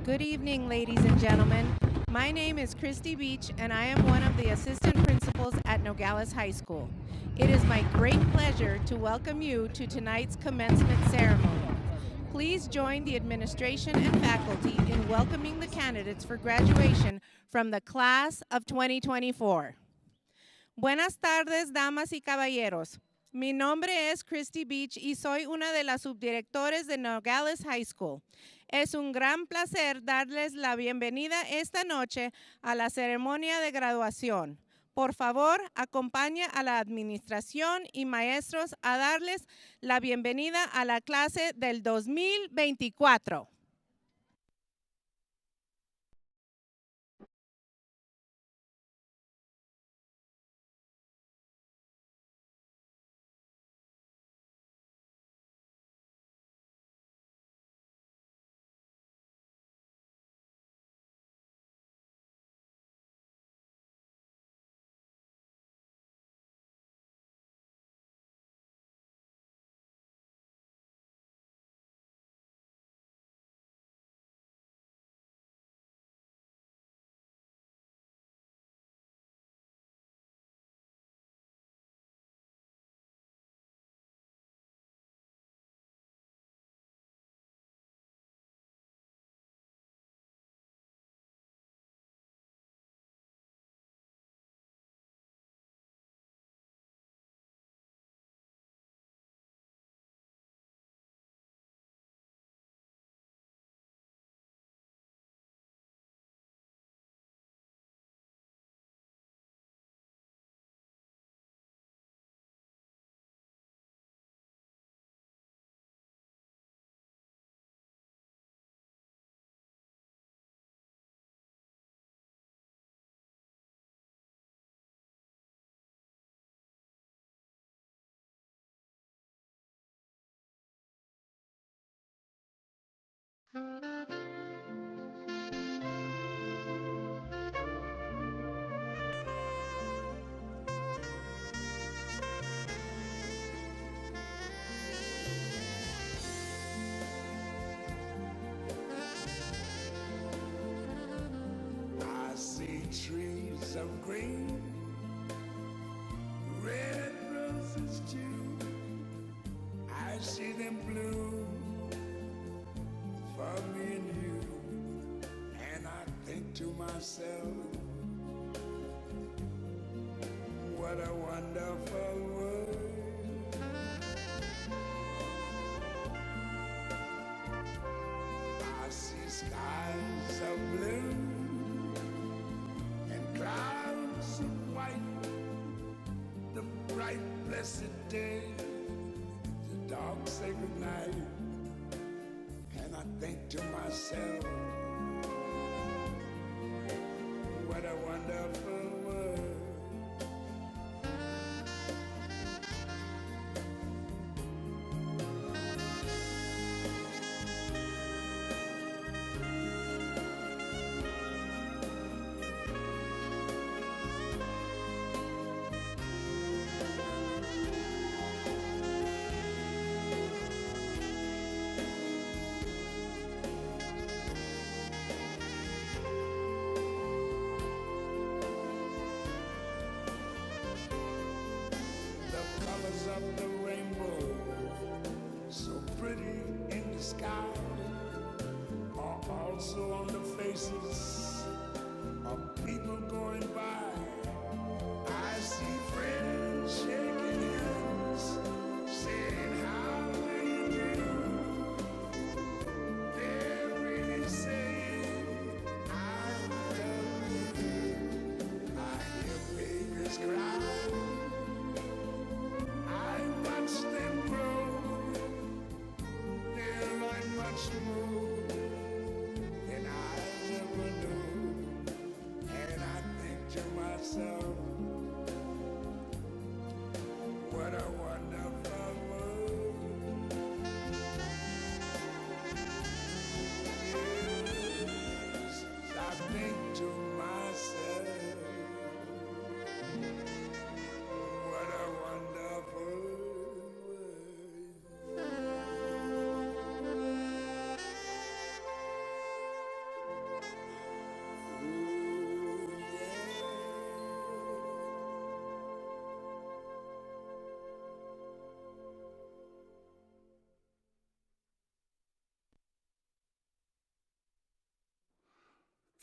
Good evening, ladies and gentlemen. My name is Christy Beach, and I am one of the assistant principals at Nogales High School. It is my great pleasure to welcome you to tonight's commencement ceremony. Please join the administration and faculty in welcoming the candidates for graduation from the class of 2024. Buenas tardes, damas y caballeros. Mi nombre es Christy Beach y soy una de las subdirectores de Nogales High School. Es un gran placer darles la bienvenida esta noche a la ceremonia de graduación. Por favor, acompañe a la administración y maestros a darles la bienvenida a la clase del 2024. I see trees of green, red roses too. I see them bloom for me and you. And I think to myself, what a wonderful world. I see skies of blue and clouds of white, the bright blessed day, the dark sacred night. And I think to myself, what a wonderful world.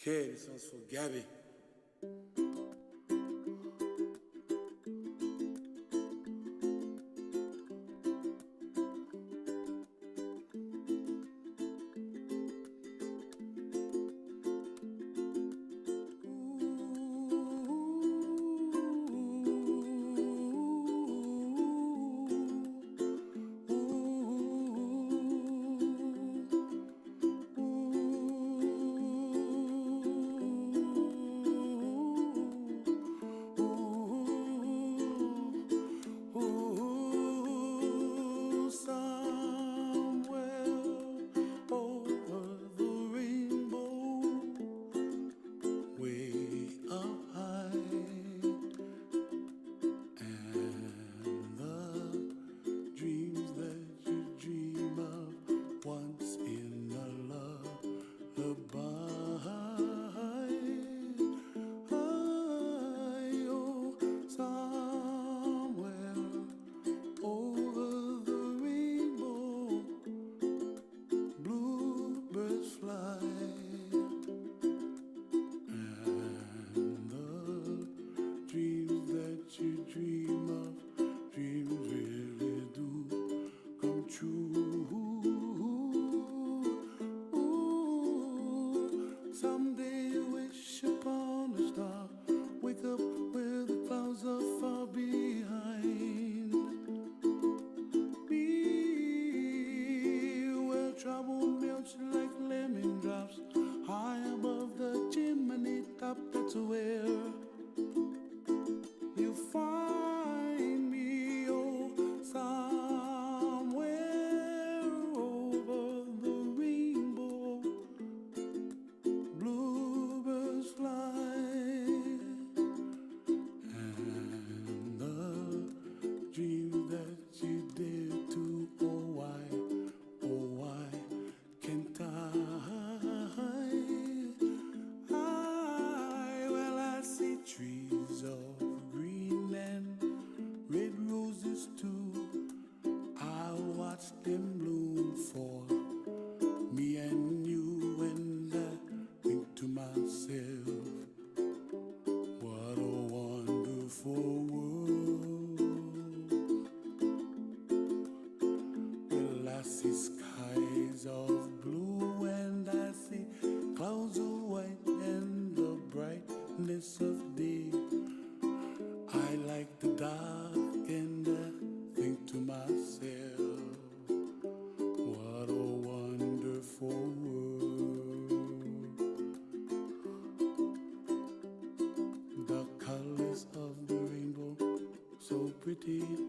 Okay, this one's for Gabby.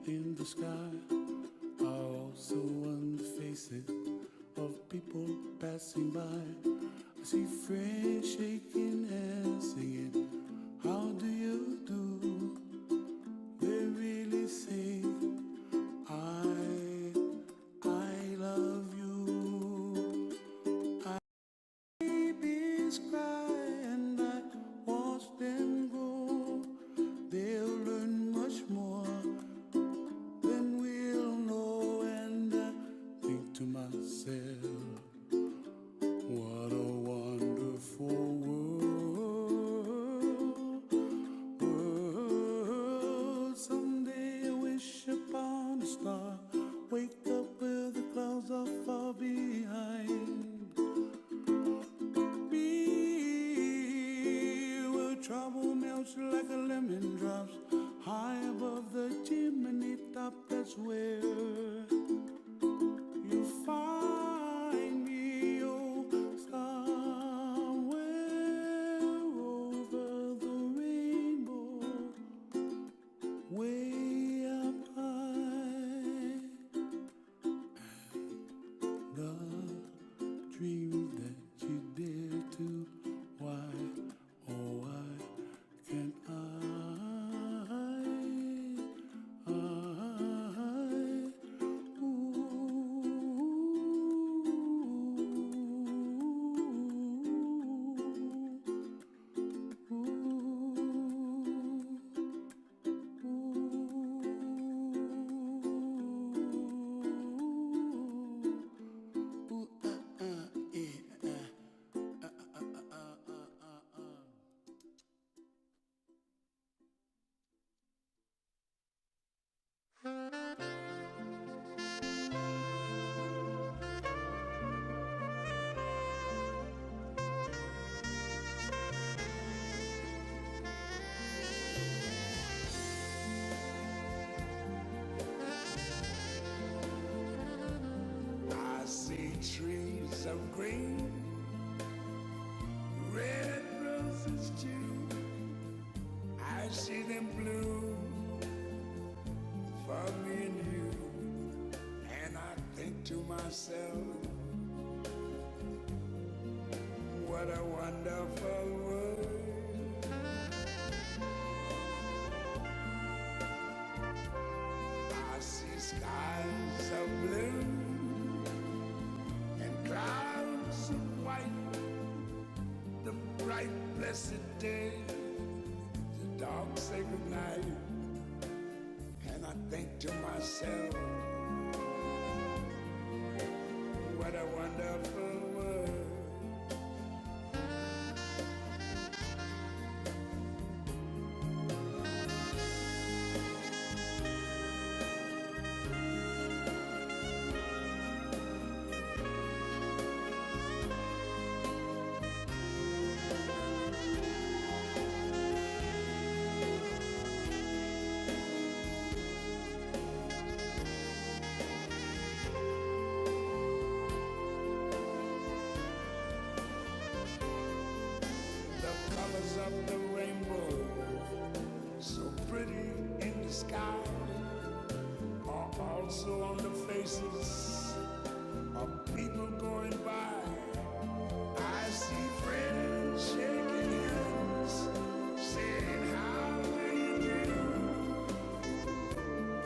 In the sky are also on the faces of people passing by. I see friends shaking hands, singing, "How do you do?" They really say, I love you. Babies cry and I watch them grow. They'll learn much more than we'll know, and I think to myself, what a wonderful world. of green, red roses too. I see them bloom for me and you, and I think to myself, what a wonderful world. I see skies of blue and clouds of white, the bright blessed day, the dark sacred night, and I think to myself, what a wonderful world. Of the rainbow, so pretty in the sky, are also on the faces of people going by. I see friends shaking hands, saying, how do you do?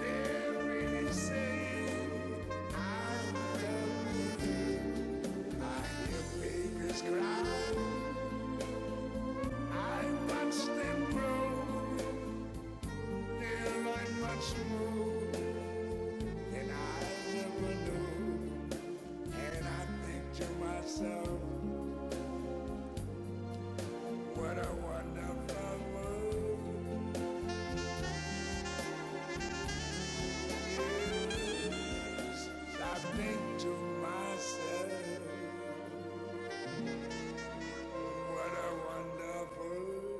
They're really saying, I love you. I hear babies cry. Watch them grow, they'll learn much more than I ever knew. And I think to myself, what a wonderful world. Yes, I think to myself, what a wonderful world.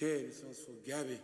Okay, this one's for Gabby.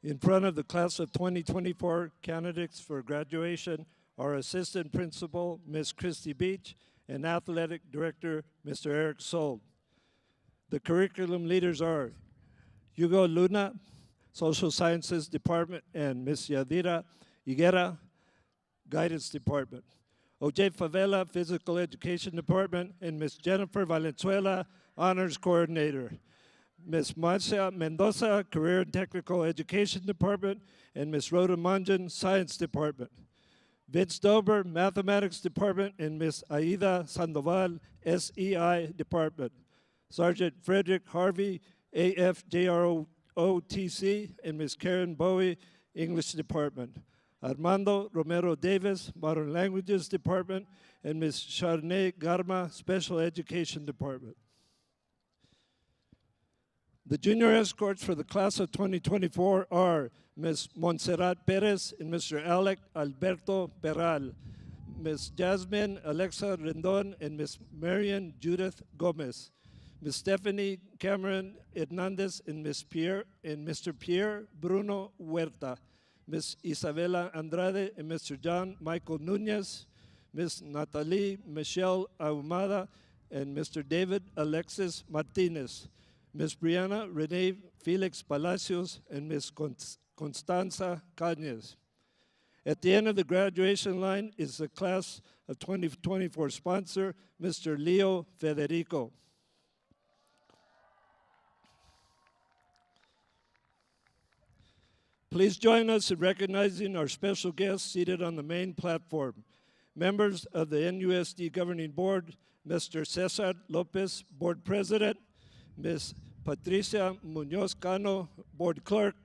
In front of the class of 2024 candidates for graduation, our Assistant Principal, Ms. Christy Beach, and Athletic Director, Mr. Eric Sold. The curriculum leaders are Hugo Luna, Social Sciences Department, and Ms. Yadira Higuera, Guidance Department. OJ Favela, Physical Education Department, and Ms. Jennifer Valenzuela, Honors Coordinator. Ms. Marcia Mendoza, Career and Technical Education Department, and Ms. Rhoda Munjan, Science Department. Vince Dober, Mathematics Department, and Ms. Aida Sandoval, SEI Department. Sergeant Frederick Harvey, AFJROTC, and Ms. Karen Bowie, English Department. Armando Romero Davis, Modern Languages Department, and Ms. Charnay Garma, Special Education Department. The junior escorts for the class of 2024 are Ms. Montserrat Perez and Mr. Alec Alberto Peral, Ms. Jasmine Alexa Rendon and Ms. Marian Judith Gomez, Ms. Stephanie Cameron Hernandez and Mr. Pierre Bruno Huerta, Ms. Isabella Andrade and Mr. John Michael Nunez, Ms. Natalie Michelle Ahumada and Mr. David Alexis Martinez, Ms. Brianna Renee Felix Palacios and Ms. Constanza Cañez. At the end of the graduation line is the class of 2024 sponsor, Mr. Leo Federico. Please join us in recognizing our special guests seated on the main platform. Members of the NUSD Governing Board, Mr. Cesar Lopez, Board President, Ms. Patricia Munoz Cano, Board Clerk,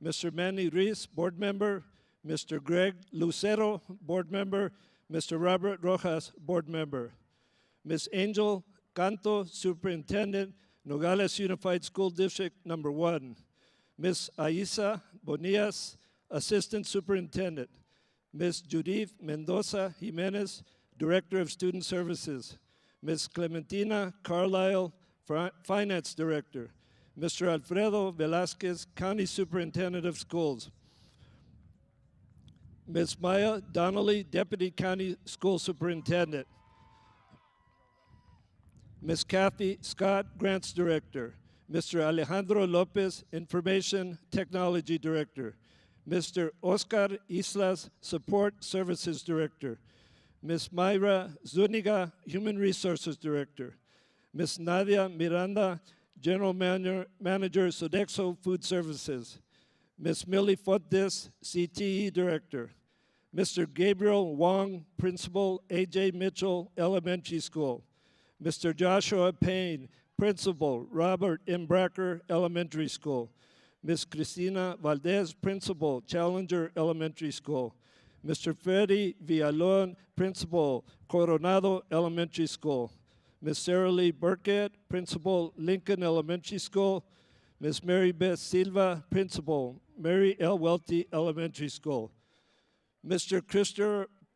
Mr. Manny Ruiz, Board Member, Mr. Greg Lucero, Board Member, Mr. Robert Rojas, Board Member, Ms. Angel Canto, Superintendent, Nogales Unified School District Number 1, Ms. Aisa Bonias, Assistant Superintendent, Ms. Judith Mendoza Jimenez, Director of Student Services, Ms. Clementina Carlisle, Finance Director, Mr. Alfredo Velasquez, County Superintendent of Schools, Ms. Maya Donnelly, Deputy County School Superintendent, Ms. Kathy Scott, Grants Director, Mr. Alejandro Lopez, Information Technology Director, Mr. Oscar Islas, Support Services Director, Ms. Mayra Zuniga, Human Resources Director, Ms. Nadia Miranda, General Manager, Sodexo Food Services, Ms. Millie Fontes, CTE Director, Mr. Gabriel Wong, Principal, A.J. Mitchell Elementary School, Mr. Joshua Payne, Principal, Robert M. Bracker Elementary School, Ms. Cristina Valdez, Principal, Challenger Elementary School, Mr. Freddy Villalon, Principal, Coronado Elementary School, Ms. Sarah Lee Burkett, Principal, Lincoln Elementary School, Ms. Mary Beth Silva, Principal, Mary L. Welty Elementary School, Mr.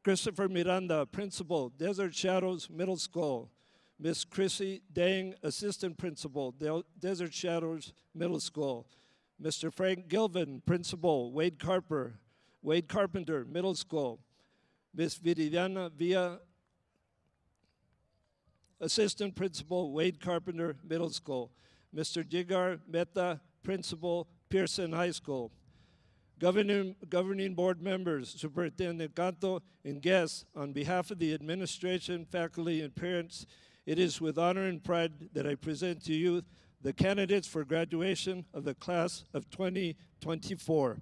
Christopher Miranda, Principal, Desert Shadows Middle School, Ms. Chrissy Dang, Assistant Principal, Desert Shadows Middle School, Mr. Frank Gilvin, Principal, Wade Carpenter Middle School, Ms. Viridiana Villa, Assistant Principal, Wade Carpenter Middle School, Mr. Jigar Mehta, Principal, Pearson High School. Governing board members, Superintendent Canto, and guests, on behalf of the administration, faculty, and parents, it is with honor and pride that I present to you the candidates for graduation of the class of 2024.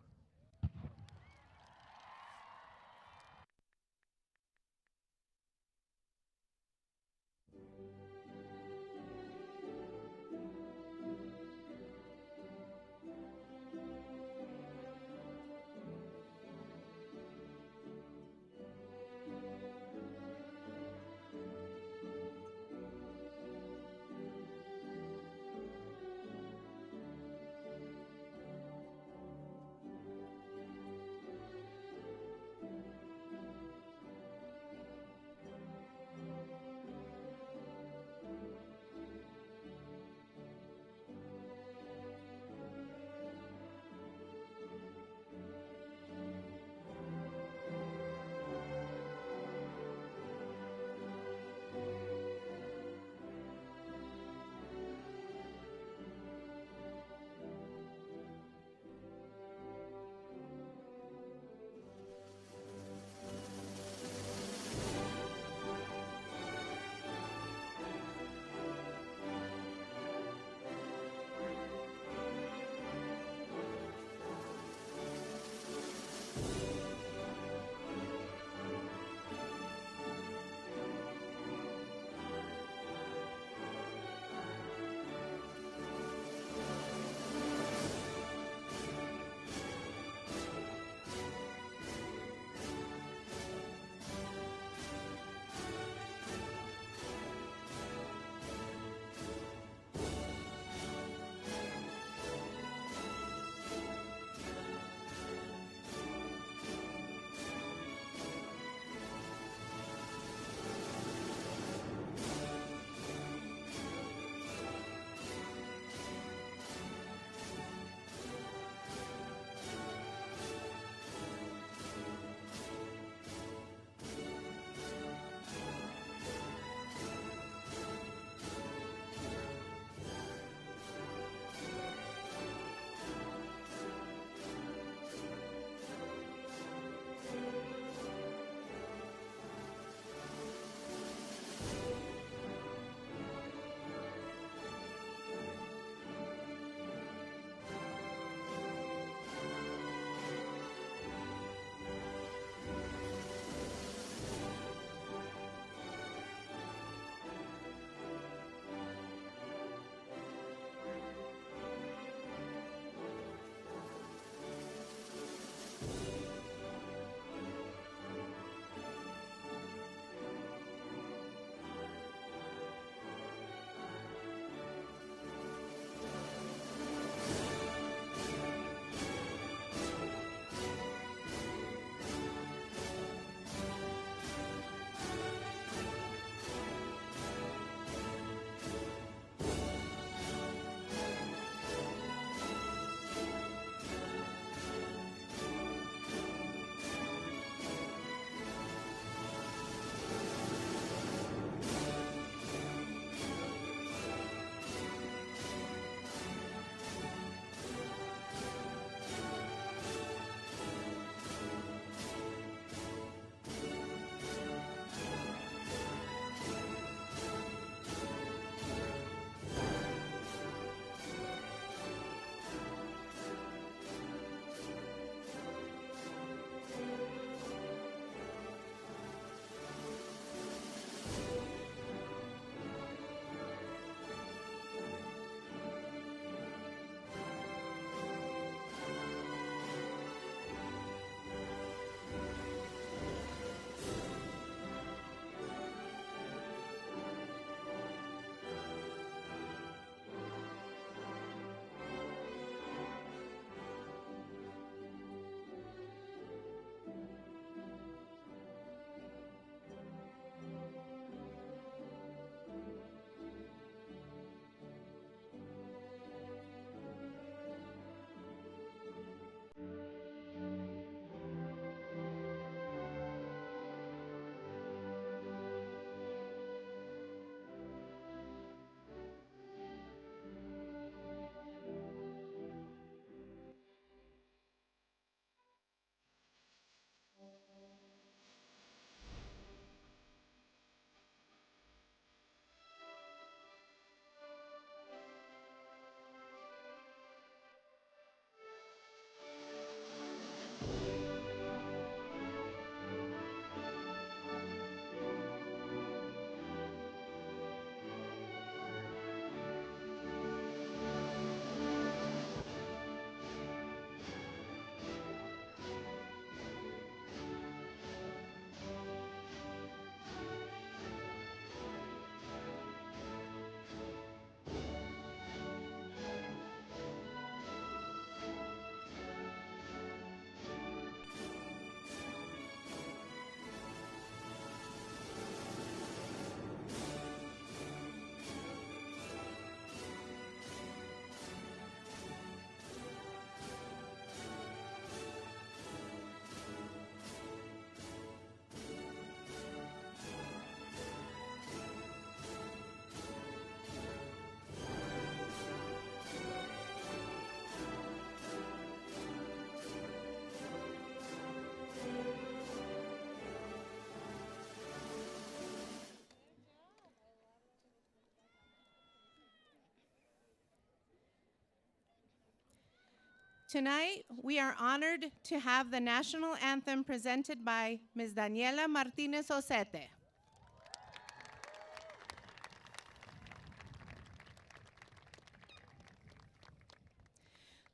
Tonight, we are honored to have the national anthem presented by Ms. Daniela Martinez Osete.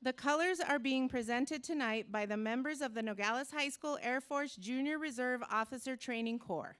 The colors are being presented tonight by the members of the Nogales High School Air Force Junior Reserve Officer Training Corps.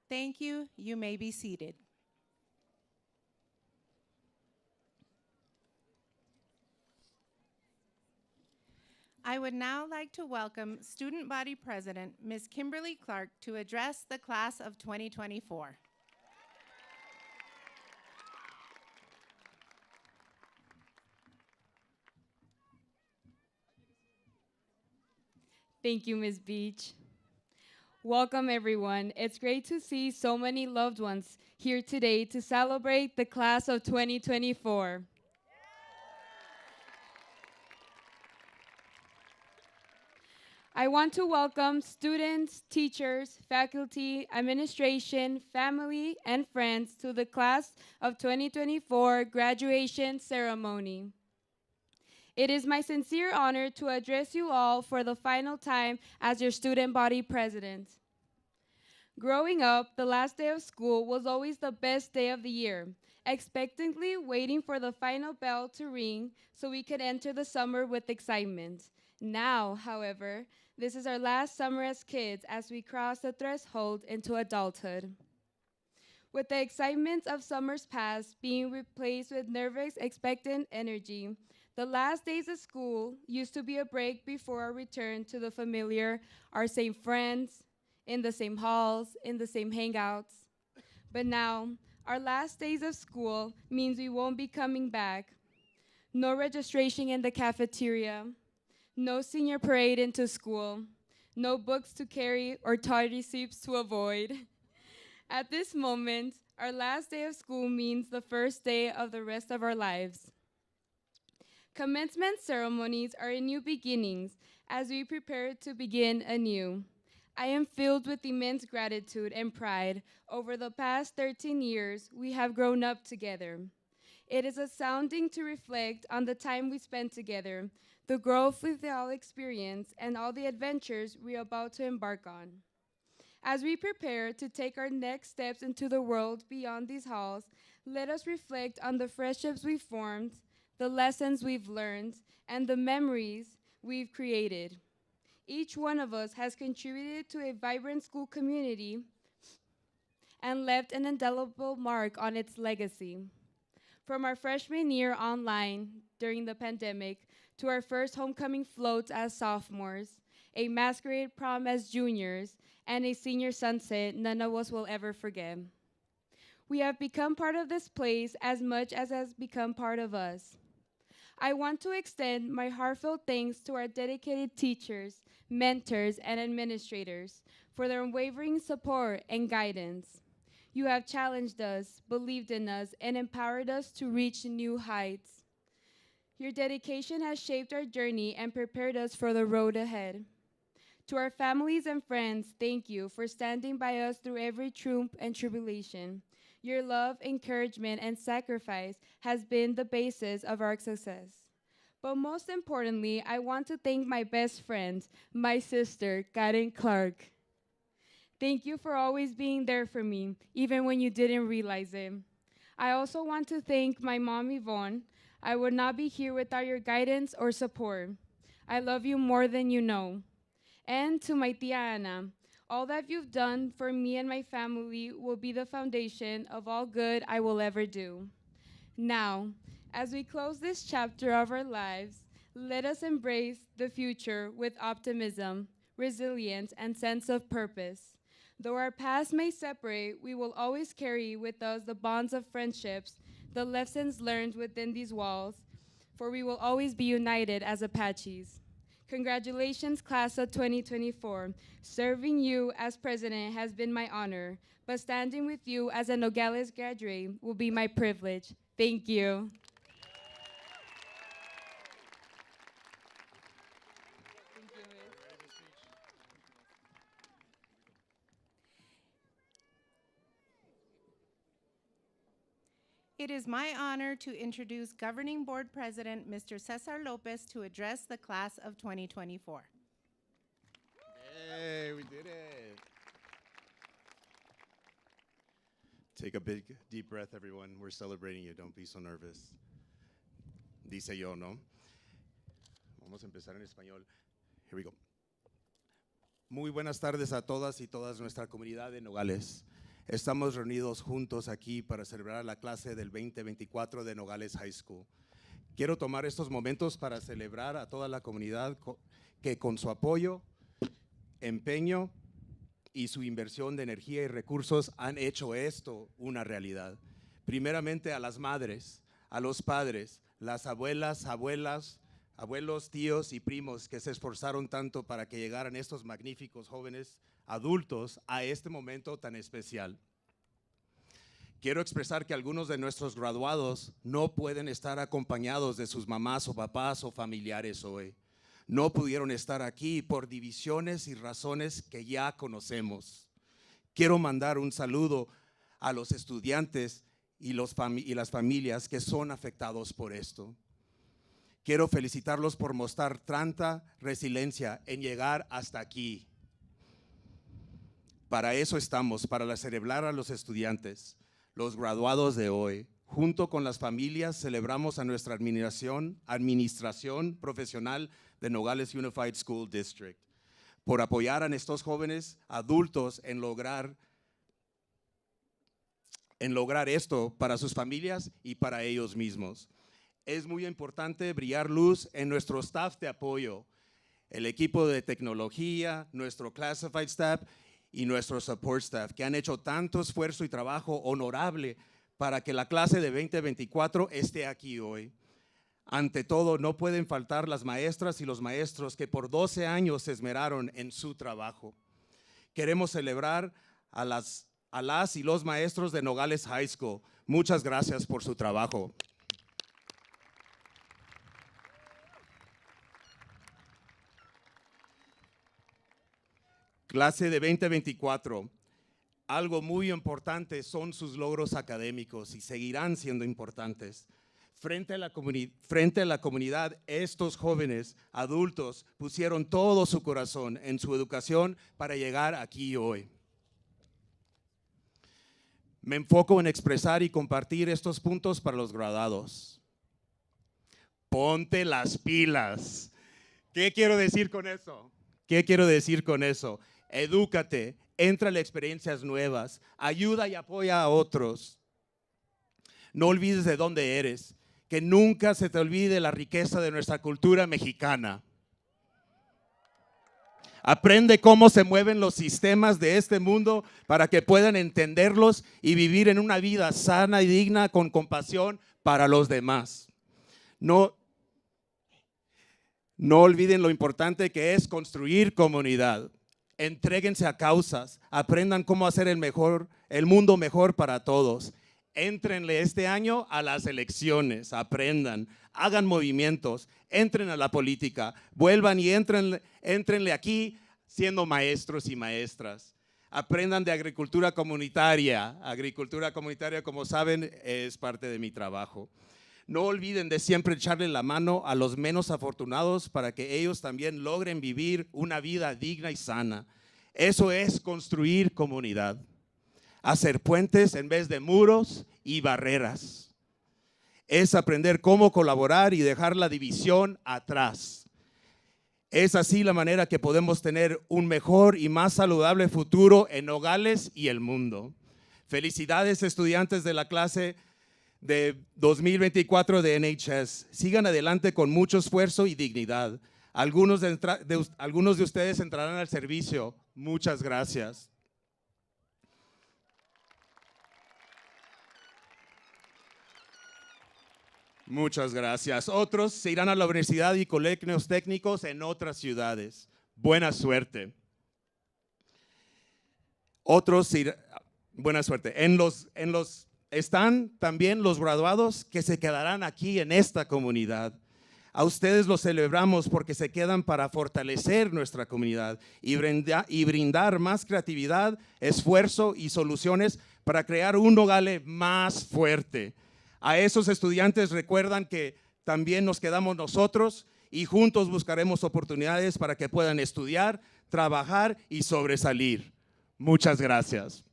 Thank you. You may be seated. I would now like to welcome Student Body President, Ms. Kimberly Clark, to address the class of 2024. Thank you, Ms. Beach. Welcome, everyone. It's great to see so many loved ones here today to celebrate the class of 2024. I want to welcome students, teachers, faculty, administration, family, and friends to the class of 2024 graduation ceremony. It is my sincere honor to address you all for the final time as your student body president. Growing up, the last day of school was always the best day of the year, expectantly waiting for the final bell to ring so we could enter the summer with excitement. Now, however, this is our last summer as kids as we cross the threshold into adulthood. With the excitement of summer's past being replaced with nervous, expectant energy, the last days of school used to be a break before our return to the familiar, our same friends, in the same halls, in the same hangouts. But now, our last days of school means we won't be coming back. No registration in the cafeteria, no senior parade into school, no books to carry or tardy sleeps to avoid. At this moment, our last day of school means the first day of the rest of our lives. Commencement ceremonies are new beginnings as we prepare to begin anew. I am filled with immense gratitude and pride over the past 13 years we have grown up together. It is astounding to reflect on the time we spent together, the growth we've all experienced, and all the adventures we're about to embark on. As we prepare to take our next steps into the world beyond these halls, let us reflect on the friendships we've formed, the lessons we've learned, and the memories we've created. Each one of us has contributed to a vibrant school community and left an indelible mark on its legacy. From our freshman year online during the pandemic to our first homecoming floats as sophomores, a masquerade prom as juniors, and a senior sunset none of us will ever forget. We have become part of this place as much as has become part of us. I want to extend my heartfelt thanks to our dedicated teachers, mentors, and administrators for their unwavering support and guidance. You have challenged us, believed in us, and empowered us to reach new heights. Your dedication has shaped our journey and prepared us for the road ahead. To our families and friends, thank you for standing by us through every triumph and tribulation. Your love, encouragement, and sacrifice has been the basis of our success. But most importantly, I want to thank my best friend, my sister, Karen Clark. Thank you for always being there for me, even when you didn't realize it. I also want to thank my mom, Yvonne. I would not be here without your guidance or support. I love you more than you know. And to my tia Ana, all that you've done for me and my family will be the foundation of all good I will ever do. Now, as we close this chapter of our lives, let us embrace the future with optimism, resilience, and sense of purpose. Though our paths may separate, we will always carry with us the bonds of friendships, the lessons learned within these walls, for we will always be united as Apaches. Congratulations, class of 2024. Serving you as president has been my honor, but standing with you as a Nogales graduate will be my privilege. Thank you. It is my honor to introduce Governing Board President Mr. Cesar Lopez to address the class of 2024. Hey, we did it. Take a big, deep breath, everyone. We're celebrating you. Don't be so nervous. Dice yo, ¿no? Vamos a empezar en español. Here we go. Muy buenas tardes a todas y todas nuestra comunidad de Nogales. Estamos reunidos juntos aquí para celebrar la clase del 2024 de Nogales High School. Quiero tomar estos momentos para celebrar a toda la comunidad que con su apoyo, empeño y su inversión de energía y recursos han hecho esto una realidad. Primeramente a las madres, a los padres, las abuelas, abuelos, tíos y primos que se esforzaron tanto para que llegaran estos magníficos jóvenes adultos a este momento tan especial. Quiero expresar que algunos de nuestros graduados no pueden estar acompañados de sus mamás o papás o familiares hoy. No pudieron estar aquí por divisiones y razones que ya conocemos. Quiero mandar un saludo a los estudiantes y las familias que son afectados por esto. Quiero felicitarlos por mostrar tanta resiliencia en llegar hasta aquí. Para eso estamos, para celebrar a los estudiantes, los graduados de hoy. Junto con las familias celebramos a nuestra administración profesional de Nogales Unified School District por apoyar a estos jóvenes adultos en lograr esto para sus familias y para ellos mismos. Es muy importante brillar luz en nuestro staff de apoyo, el equipo de tecnología, nuestro classified staff y nuestro support staff, que han hecho tanto esfuerzo y trabajo honorable para que la clase de 2024 esté aquí hoy. Ante todo, no pueden faltar las maestras y los maestros que por 12 años se esmeraron en su trabajo. Queremos celebrar a las y los maestros de Nogales High School. Muchas gracias por su trabajo. Clase de 2024, algo muy importante son sus logros académicos y seguirán siendo importantes. Frente a la comunidad, estos jóvenes adultos pusieron todo su corazón en su educación para llegar aquí hoy. Me enfoco en expresar y compartir estos puntos para los graduados. Ponte las pilas. ¿Qué quiero decir con eso? ¿Qué quiero decir con eso? Edúcate, entra en experiencias nuevas, ayuda y apoya a otros. No olvides de dónde eres, que nunca se te olvide la riqueza de nuestra cultura mexicana. Aprende cómo se mueven los sistemas de este mundo para que puedan entenderlos y vivir en una vida sana y digna con compasión para los demás. No olviden lo importante que es construir comunidad. Entréguense a causas, aprendan cómo hacer el mundo mejor para todos. Éntrenle este año a las elecciones, aprendan, hagan movimientos, entren a la política, vuelvan y éntrenle aquí siendo maestros y maestras. Aprendan de agricultura comunitaria. Agricultura comunitaria, como saben, es parte de mi trabajo. No olviden de siempre echarle la mano a los menos afortunados para que ellos también logren vivir una vida digna y sana. Eso es construir comunidad. Hacer puentes en vez de muros y barreras. Es aprender cómo colaborar y dejar la división atrás. Es así la manera que podemos tener un mejor y más saludable futuro en Nogales y el mundo. Felicidades, estudiantes de la clase de 2024 de NHS. Sigan adelante con mucho esfuerzo y dignidad. Algunos de ustedes entrarán al servicio. Muchas gracias. Muchas gracias. Otros se irán a la universidad y colegios técnicos en otras ciudades. Buena suerte. Otros buena suerte. Están también los graduados que se quedarán aquí en esta comunidad. A ustedes los celebramos porque se quedan para fortalecer nuestra comunidad y brindar más creatividad, esfuerzo y soluciones para crear un Nogales más fuerte. A esos estudiantes recuerdan que también nos quedamos nosotros y juntos buscaremos oportunidades para que puedan estudiar, trabajar y sobresalir. Muchas gracias.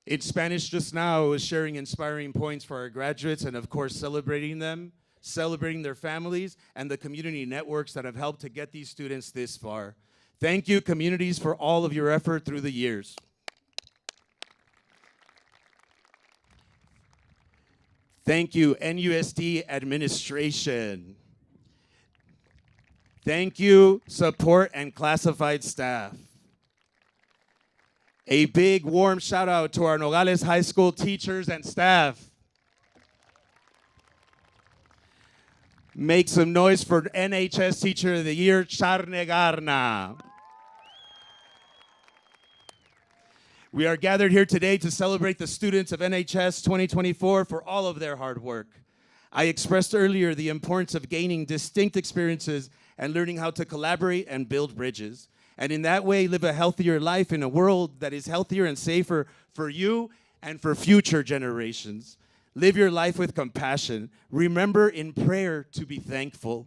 In Spanish just now, I was sharing inspiring points for our graduates and of course celebrating them, celebrating their families and the community networks that have helped to get these students this far. Thank you, communities, for all of your effort through the years. Thank you, NUSD administration. Thank you, support and classified staff. A big warm shout out to our Nogales High School teachers and staff. Make some noise for NHS Teacher of the Year, Charne Garna. We are gathered here today to celebrate the students of NHS 2024 for all of their hard work. I expressed earlier the importance of gaining distinct experiences and learning how to collaborate and build bridges. And in that way, live a healthier life in a world that is healthier and safer for you and for future generations. Live your life with compassion. Remember in prayer to be thankful.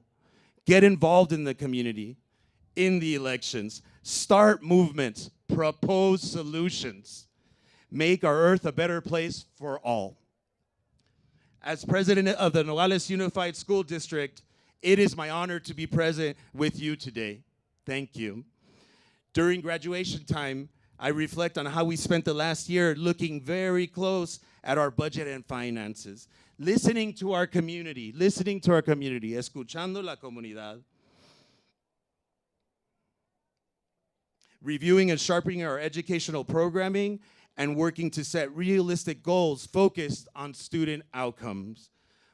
Get involved in the community, in the elections. Start movements. Propose solutions. Make our earth a better place for all. As president of the Nogales Unified School District, it is my honor to be present with you today. Thank you. During graduation time, I reflect on how we spent the last year looking very close at our budget and finances, listening to our community, escuchando la comunidad, reviewing and sharpening our educational programming, and working to set realistic goals focused on student outcomes.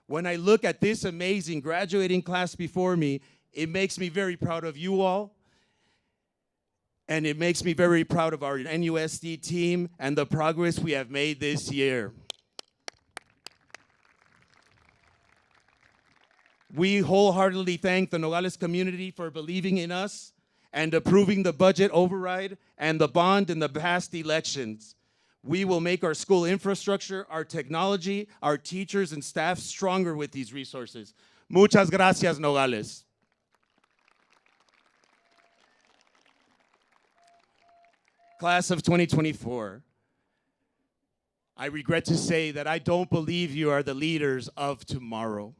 When I look at this amazing graduating class before me, it makes me very proud of you all, and it makes me very proud of our NUSD team and the progress we have made this year. We wholeheartedly thank the Nogales community for believing in us and approving the budget override and the bond in the past elections. We will make our school infrastructure, our technology, our teachers and staff stronger with these resources. Muchas gracias, Nogales. Class of 2024, I regret to say that I don't believe you are the leaders of tomorrow.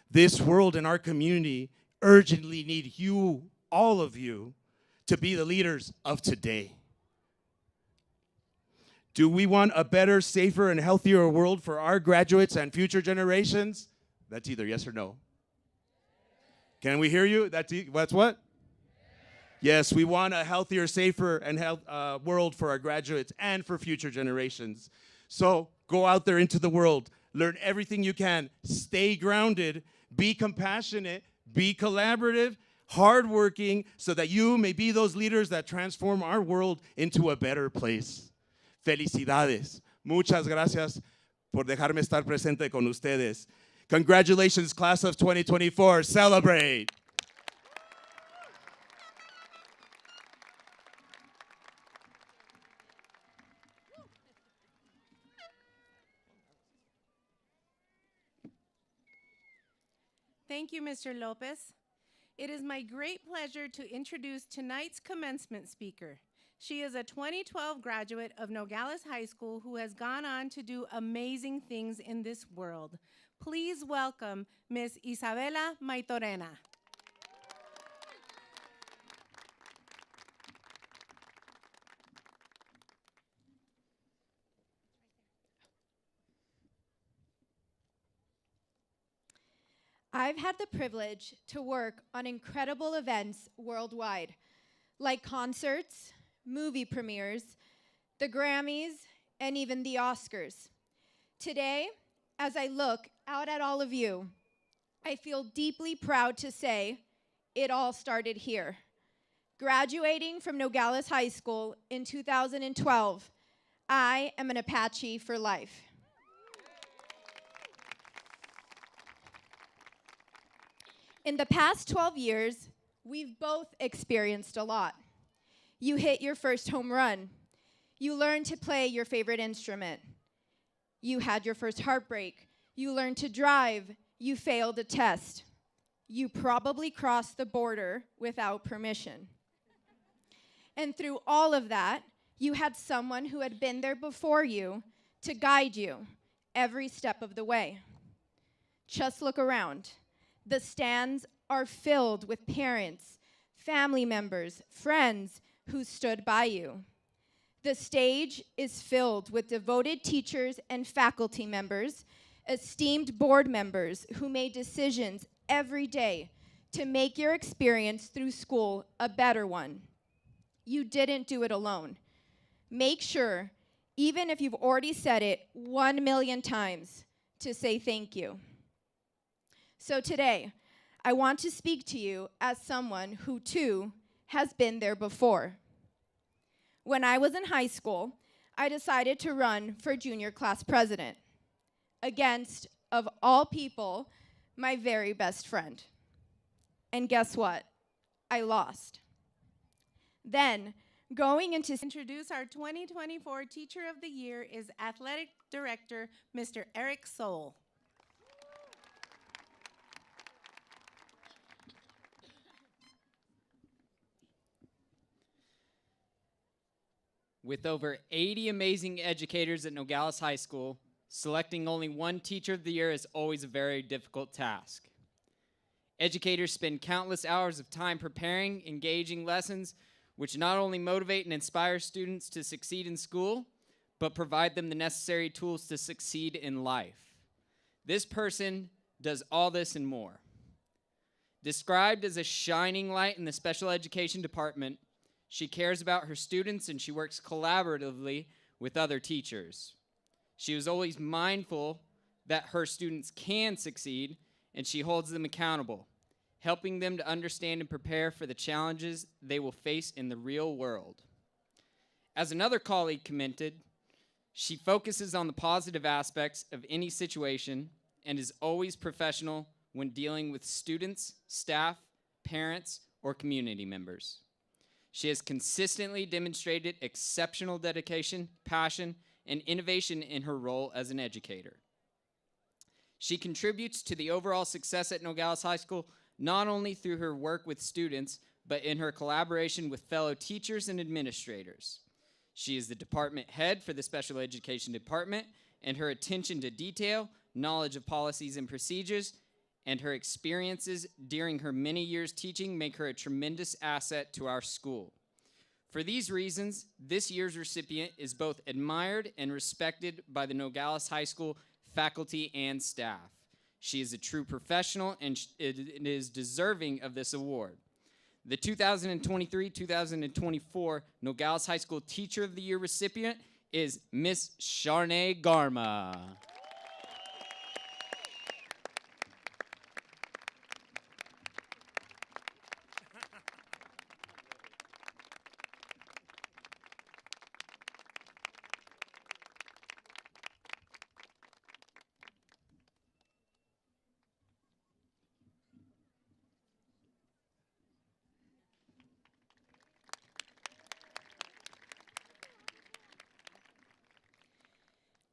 This world and our community urgently need you, all of you, to be the leaders of today. Do we want a better, safer, and healthier world for our graduates and future generations? That's either yes or no. Can we hear you? That's what? Yes, we want a healthier, safer, and world for our graduates and for future generations. So go out there into the world, learn everything you can, stay grounded, be compassionate, be collaborative, hardworking, so that you may be those leaders that transform our world into a better place. Felicidades. Muchas gracias por dejarme estar presente con ustedes. Congratulations, class of 2024. Celebrate. Thank you, Mr. Lopez. It is my great pleasure to introduce tonight's commencement speaker. She is a 2012 graduate of Nogales High School who has gone on to do amazing things in this world. Please welcome Ms. Isabela Maitorena. I've had the privilege to work on incredible events worldwide, like concerts, movie premieres, the Grammys, and even the Oscars. Today, as I look out at all of you, I feel deeply proud to say it all started here. Graduating from Nogales High School in 2012, I am an Apache for life. In the past 12 years, we've both experienced a lot. You hit your first home run. You learned to play your favorite instrument. You had your first heartbreak. You learned to drive. You failed a test. You probably crossed the border without permission. And through all of that, you had someone who had been there before you to guide you every step of the way. Just look around. The stands are filled with parents, family members, friends who stood by you. The stage is filled with devoted teachers and faculty members, esteemed board members who made decisions every day to make your experience through school a better one. You didn't do it alone. Make sure, even if you've already said it 1 million times, to say thank you. So today, I want to speak to you as someone who, too, has been there before. When I was in high school, I decided to run for junior class president against, of all people, my very best friend. And guess what? I lost. Then, going into Introduce our 2024 Teacher of the Year is Athletic Director, Mr. Eric Soul. With over 80 amazing educators at Nogales High School, selecting only one Teacher of the Year is always a very difficult task. Educators spend countless hours of time preparing, engaging lessons, which not only motivate and inspire students to succeed in school, but provide them the necessary tools to succeed in life. This person does all this and more. Described as a shining light in the special education department, she cares about her students and she works collaboratively with other teachers. She is always mindful that her students can succeed, and she holds them accountable, helping them to understand and prepare for the challenges they will face in the real world. As another colleague commented, she focuses on the positive aspects of any situation and is always professional when dealing with students, staff, parents, or community members. She has consistently demonstrated exceptional dedication, passion, and innovation in her role as an educator. She contributes to the overall success at Nogales High School not only through her work with students, but in her collaboration with fellow teachers and administrators. She is the department head for the special education department, and her attention to detail, knowledge of policies and procedures, and her experiences during her many years teaching make her a tremendous asset to our school. For these reasons, this year's recipient is both admired and respected by the Nogales High School faculty and staff. She is a true professional and is deserving of this award. The 2023-2024 Nogales High School Teacher of the Year recipient is Miss Sharnay Garma.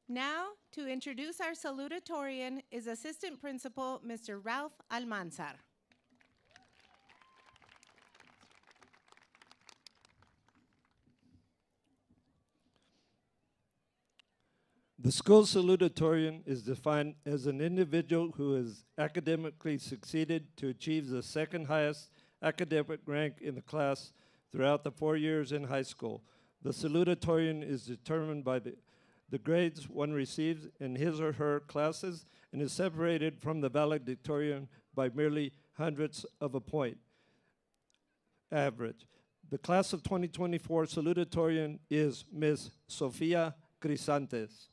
Now, to introduce our salutatorian is Assistant Principal, Mr. Ralph Almanzar. The school salutatorian is defined as an individual who has academically succeeded to achieve the second highest academic rank in the class throughout the 4 years in high school. The salutatorian is determined by the grades one receives in his or her classes and is separated from the valedictorian by merely hundredths of a point average. The class of 2024 salutatorian is Ms. Sofia Crisantes.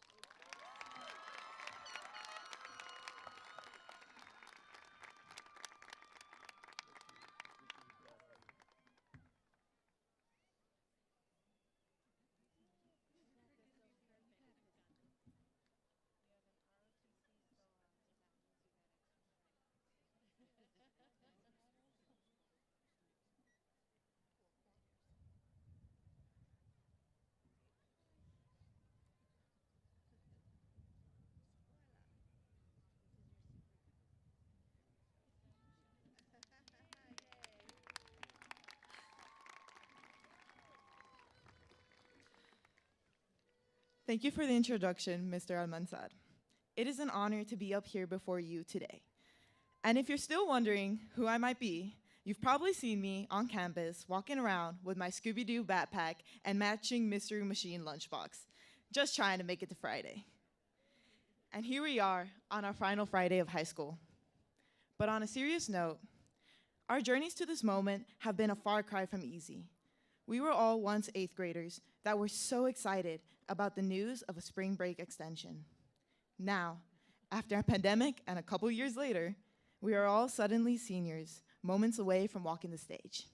Thank you for the introduction, Mr. Almanzar. It is an honor to be up here before you today. And if you're still wondering who I might be, you've probably seen me on campus walking around with my Scooby-Doo backpack and matching Mystery Machine lunchbox, just trying to make it to Friday. And here we are on our final Friday of high school. But on a serious note, our journeys to this moment have been a far cry from easy. We were all once 8th graders that were so excited about the news of a spring break extension. Now, after a pandemic and a couple years later, We are all suddenly seniors, moments away from walking the stage.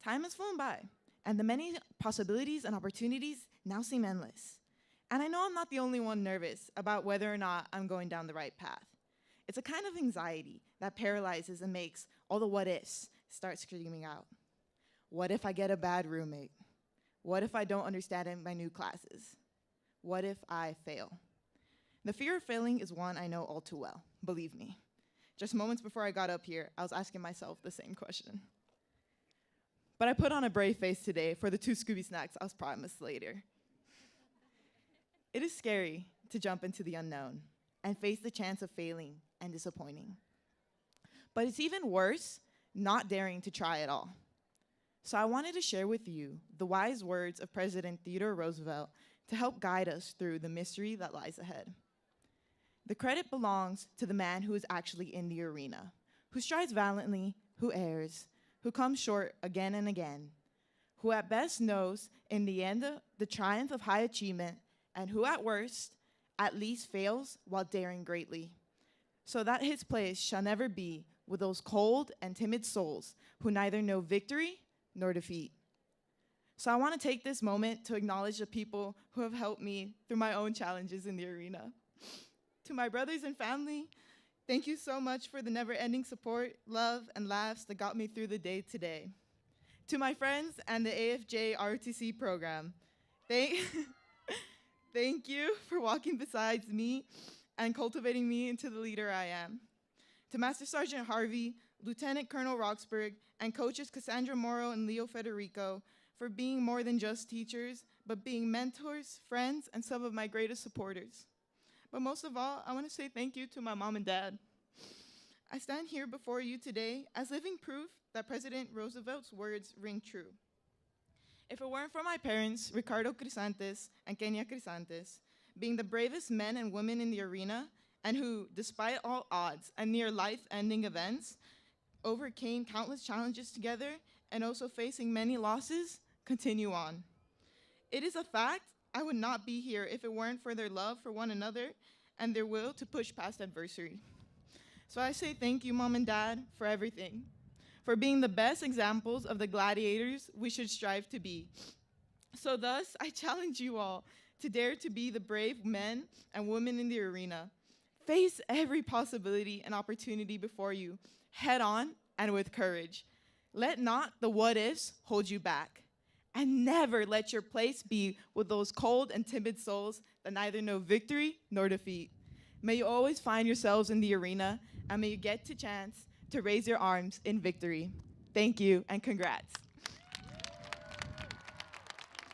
Time has flown by, and the many possibilities and opportunities now seem endless. And I know I'm not the only one nervous about whether or not I'm going down the right path. It's a kind of anxiety that paralyzes and makes all the what ifs start screaming out. What if I get a bad roommate? What if I don't understand my new classes? What if I fail? The fear of failing is one I know all too well, believe me. Just moments before I got up here, I was asking myself the same question. But I put on a brave face today for the 2 Scooby snacks I was promised later. It is scary to jump into the unknown and face the chance of failing and disappointing. But it's even worse not daring to try at all. So I wanted to share with you the wise words of President Theodore Roosevelt to help guide us through the mystery that lies ahead. The credit belongs to the man who is actually in the arena, who strives valiantly, who errs, who comes short again and again, who at best knows in the end the triumph of high achievement, and who at worst at least fails while daring greatly, so that his place shall never be with those cold and timid souls who neither know victory nor defeat. So I want to take this moment to acknowledge the people who have helped me through my own challenges in the arena. To my brothers and family, thank you so much for the never-ending support, love, and laughs that got me through the day today. To my friends and the AFJ ROTC program, thank you for walking beside me and cultivating me into the leader I am. To Master Sergeant Harvey, Lieutenant Colonel Roxburgh, and coaches Cassandra Morrow and Leo Federico for being more than just teachers, but being mentors, friends, and some of my greatest supporters. But most of all, I want to say thank you to my mom and dad. I stand here before you today as living proof that President Roosevelt's words ring true. If it weren't for my parents, Ricardo Crisantes and Kenya Crisantes, being the bravest men and women in the arena, and who, despite all odds and near life-ending events, overcame countless challenges together and also facing many losses, continue on. It is a fact I would not be here if it weren't for their love for one another and their will to push past adversity. So I say thank you, Mom and Dad, for everything, for being the best examples of the gladiators we should strive to be. So thus, I challenge you all to dare to be the brave men and women in the arena. Face every possibility and opportunity before you, head on and with courage. Let not the what-ifs hold you back. And never let your place be with those cold and timid souls that neither know victory nor defeat. May you always find yourselves in the arena, and may you get the chance to raise your arms in victory. Thank you, and congrats.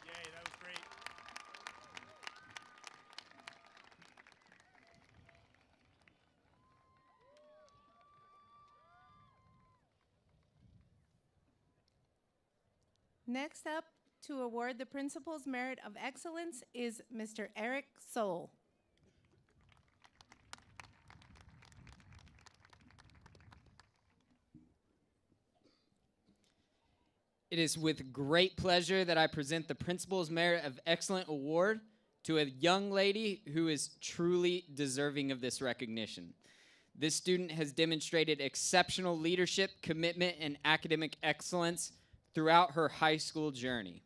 Yay, that was great. Next up, to award the Principal's Merit of Excellence is Mr. Eric Soul. It is with great pleasure that I present the Principal's Merit of Excellence Award to a young lady who is truly deserving of this recognition. This student has demonstrated exceptional leadership, commitment, and academic excellence throughout her high school journey.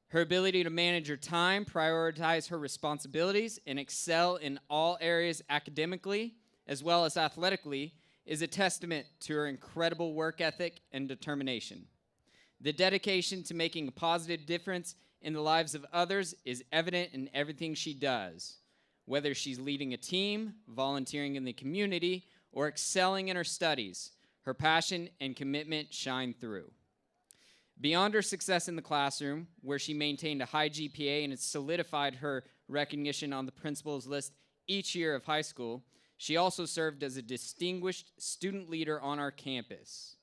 Her ability to manage her time, prioritize her responsibilities, and excel in all areas academically as well as athletically is a testament to her incredible work ethic and determination. The dedication to making a positive difference in the lives of others is evident in everything she does, whether she's leading a team, volunteering in the community, or excelling in her studies. Her passion and commitment shine through. Beyond her success in the classroom, where she maintained a high GPA and has solidified her recognition on the principal's list each year of high school, she also served as a distinguished student leader on our campus.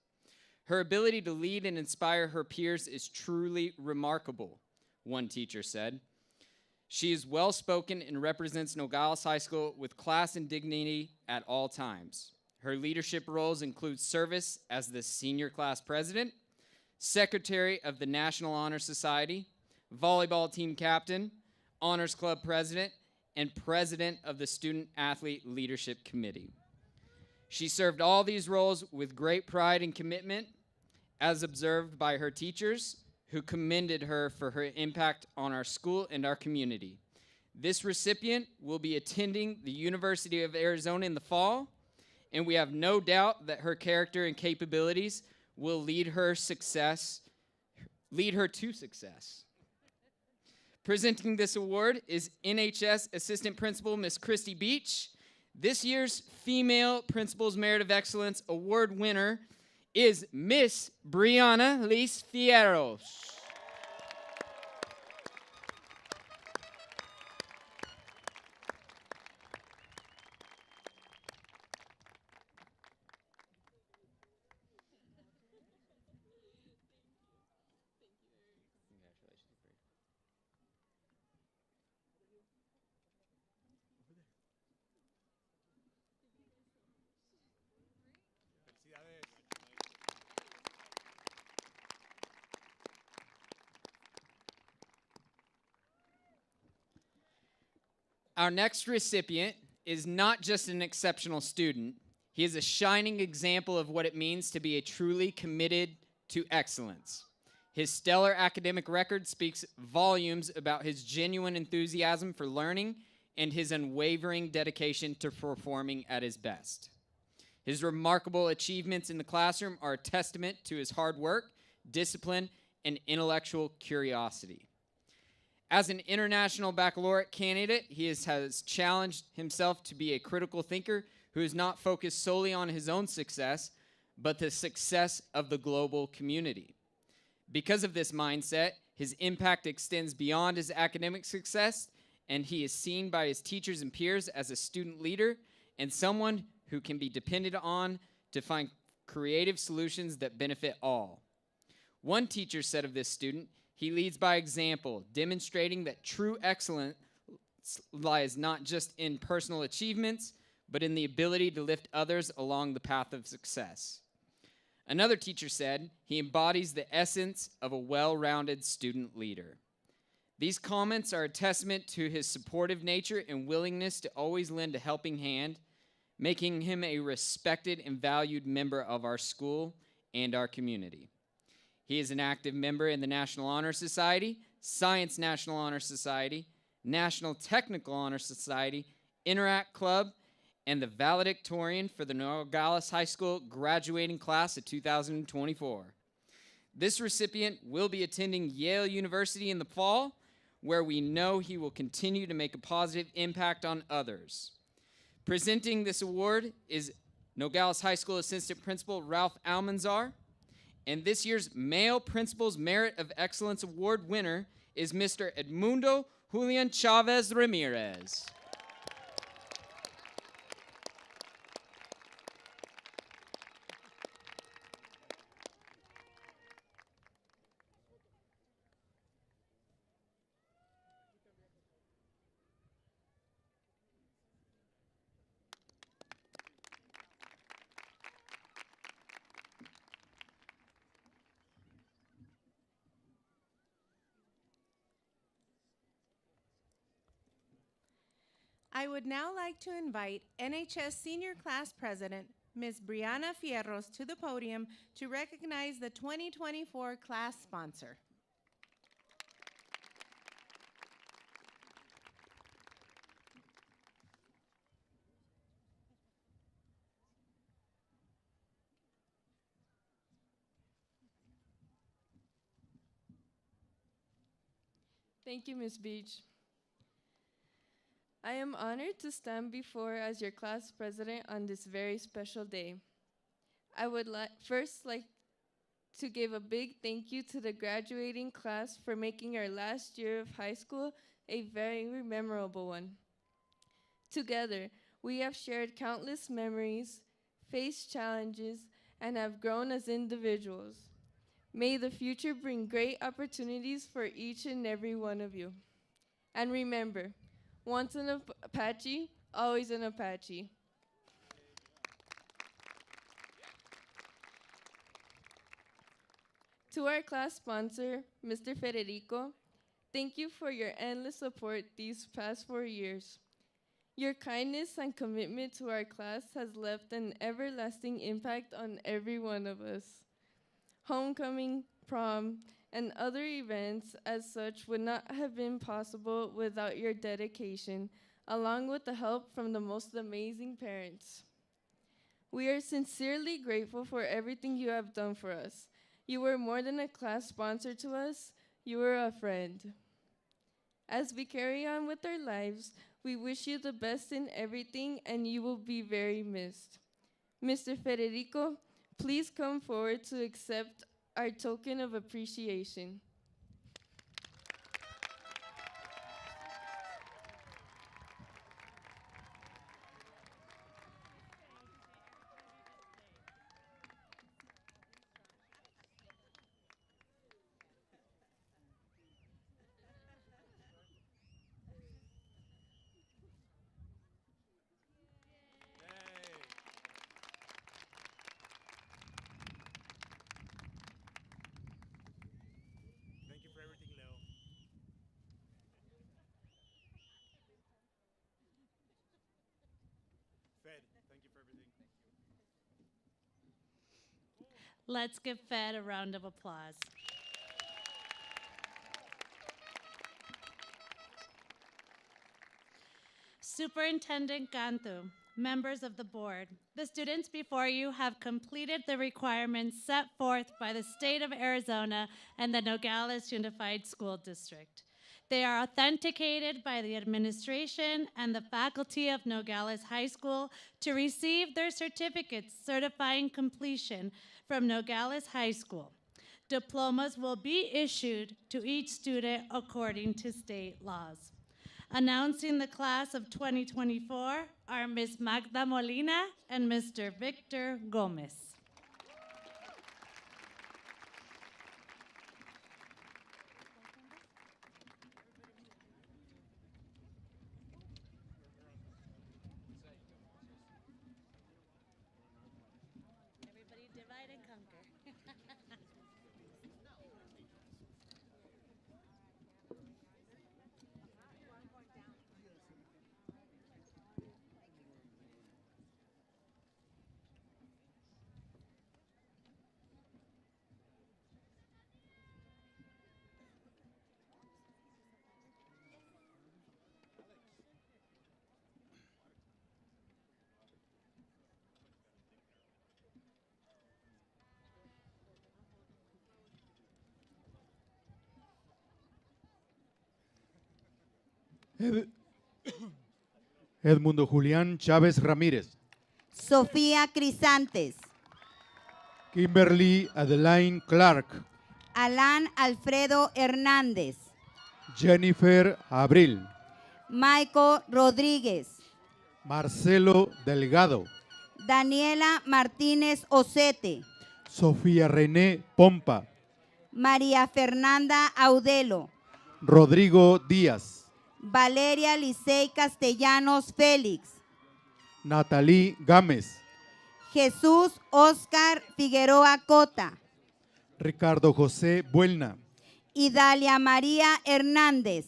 Her ability to lead and inspire her peers is truly remarkable, one teacher said. She is well-spoken and represents Nogales High School with class and dignity at all times. Her leadership roles include service as the senior class president, secretary of the National Honor Society, volleyball team captain, honors club president, and president of the Student Athlete Leadership Committee. She served all these roles with great pride and commitment, as observed by her teachers, who commended her for her impact on our school and our community. This recipient will be attending the University of Arizona in the fall, and we have no doubt that her character and capabilities will lead her to success. Presenting this award is NHS Assistant Principal Miss Christy Beach. This year's Female Principal's Merit of Excellence Award winner is Miss Brianna Liz Fierros. Our next recipient is not just an exceptional student, he is a shining example of what it means to be a truly committed to excellence. His stellar academic record speaks volumes about his genuine enthusiasm for learning and his unwavering dedication to performing at his best. His remarkable achievements in the classroom are a testament to his hard work, discipline, and intellectual curiosity. As an international baccalaureate candidate, he has challenged himself to be a critical thinker who is not focused solely on his own success, but the success of the global community. Because of this mindset, his impact extends beyond his academic success, and he is seen by his teachers and peers as a student leader and someone who can be depended on to find creative solutions that benefit all. One teacher said of this student, "He leads by example, demonstrating that true excellence lies not just in personal achievements, but in the ability to lift others along the path of success." Another teacher said, "He embodies the essence of a well-rounded student leader." These comments are a testament to his supportive nature and willingness to always lend a helping hand, making him a respected and valued member of our school and our community. He is an active member in the National Honor Society, Science National Honor Society, National Technical Honor Society, Interact Club, and the valedictorian for the Nogales High School graduating class of 2024. This recipient will be attending Yale University in the fall, where we know he will continue to make a positive impact on others. Presenting this award is Nogales High School Assistant Principal Ralph Almanzar, and this year's Male Principal's Merit of Excellence Award winner is Mr. Edmundo Julian Chavez Ramirez. I would now like to invite NHS Senior Class President, Ms. Brianna Fierros, to the podium to recognize the 2024 class sponsor. Thank you, Ms. Beach. I am honored to stand before as your class president on this very special day. I would first like to give a big thank you to the graduating class for making our last year of high school a very memorable one. Together, we have shared countless memories, faced challenges, and have grown as individuals. May the future bring great opportunities for each and every one of you. And remember, once an Apache, always an Apache. To our class sponsor, Mr. Federico, thank you for your endless support these past 4 years. Your kindness and commitment to our class has left an everlasting impact on every one of us. Homecoming, prom, and other events as such would not have been possible without your dedication, along with the help from the most amazing parents. We are sincerely grateful for everything you have done for us. You were more than a class sponsor to us, you were a friend. As we carry on with our lives, we wish you the best in everything and you will be very missed. Mr. Federico, please come forward to accept our token of appreciation. Thank you for everything, Leo. Fed, thank you for everything. Let's give Fed a round of applause. Superintendent Cantu, members of the board, the students before you have completed the requirements set forth by the state of Arizona and the Nogales Unified School District. They are authenticated by the administration and the faculty of Nogales High School to receive their certificates certifying completion from Nogales High School. Diplomas will be issued to each student according to state laws. Announcing the class of 2024 are Ms. Magda Molina and Mr. Victor Gomez. Everybody divide and conquer. Edmundo Julián Chávez Ramírez. Sofía Crisantes. Kimberly Adeline Clark. Alan Alfredo Hernández. Jennifer Abril. Michael Rodríguez. Marcelo Delgado. Daniela Martínez Ocete. Sofía René Pompa. María Fernanda Audelo. Rodrigo Díaz. Valeria Licey Castellanos Félix. Natalie Gámez. Jesús Oscar Figueroa Cota. Ricardo José Buelna. Idalia María Hernández.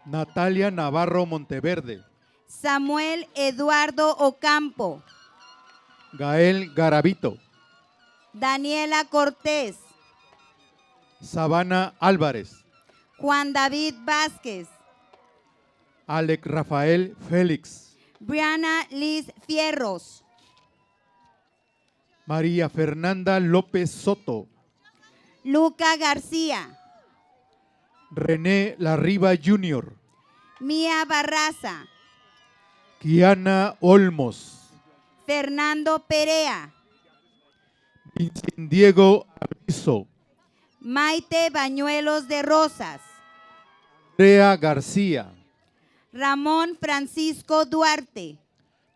Natalia Navarro Monteverde. Samuel Eduardo Ocampo. Gael Garavito. Daniela Cortés. Sabana Álvarez. Juan David Vázquez. Alec Rafael Félix. Brianna Liz Fierros. María Fernanda López Soto. Luca García. René Larriba Jr. Mía Barraza. Kiana Olmos. Fernando Perea. Vincent Diego Arbizo. Maite Bañuelos de Rosas. Andrea García. Ramón Francisco Duarte.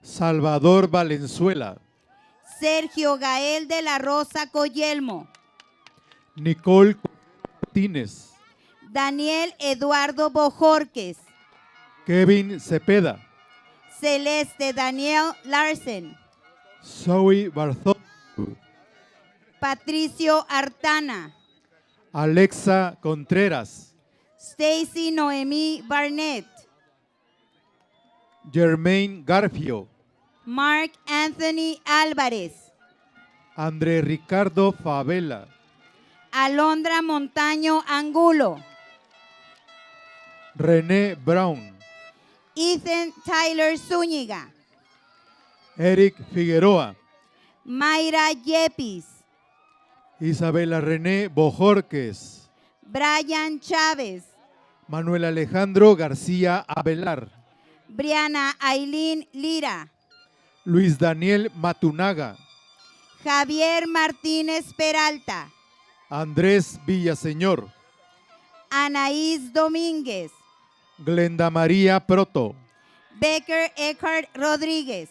Salvador Valenzuela. Sergio Gael de la Rosa Coyelmo. Nicole Martínez. Daniel Eduardo Bojorques. Kevin Cepeda. Celeste Daniel Larsen. Zoe Bartholomew. Patricio Artana. Alexa Contreras. Stacy Noemí Barnett. Germain Garfio, Mark Anthony Álvarez, André Ricardo Favela, Alondra Montaño Angulo, René Brown, Ethan Tyler Zúñiga, Eric Figueroa, Mayra Yepis, Isabela René Bojorques, Brian Chávez, Manuel Alejandro García Avelar, Briana Aileen Lira, Luis Daniel Matunaga, Javier Martínez Peralta, Andrés Villaseñor, Anaís Domínguez, Glenda María Proto, Becker Eckhart Rodríguez,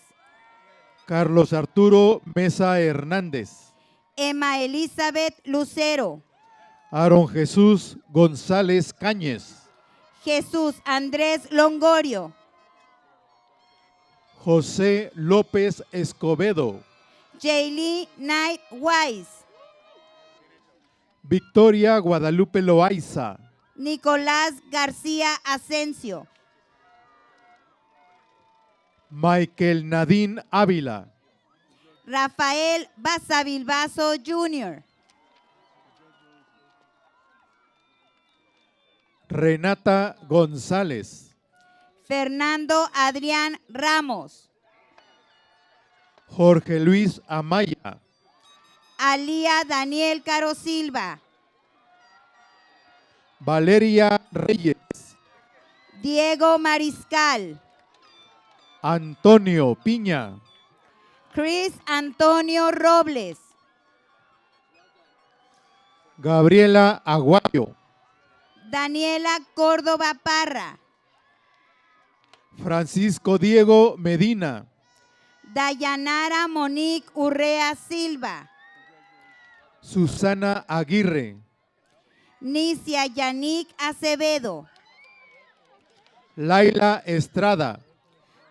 Carlos Arturo Mesa Hernández, Emma Elizabeth Lucero, Aaron Jesús González Cáñez, Jesús Andrés Longorio, José López Escobedo, Jaylee Knight Wise, Victoria Guadalupe Loaiza, Nicolás García Asensio, Michael Nadine Ávila, Rafael Basavilbaso Jr., Renata González, Fernando Adrián Ramos, Jorge Luis Amaya, Alía Daniel Caro Silva, Valeria Reyes, Diego Mariscal, Antonio Piña, Chris Antonio Robles, Gabriela Aguayo, Daniela Córdoba Parra, Francisco Diego Medina, Dayanara Monique Urrea Silva, Susana Aguirre, Nicia Yannick Acevedo, Laila Estrada,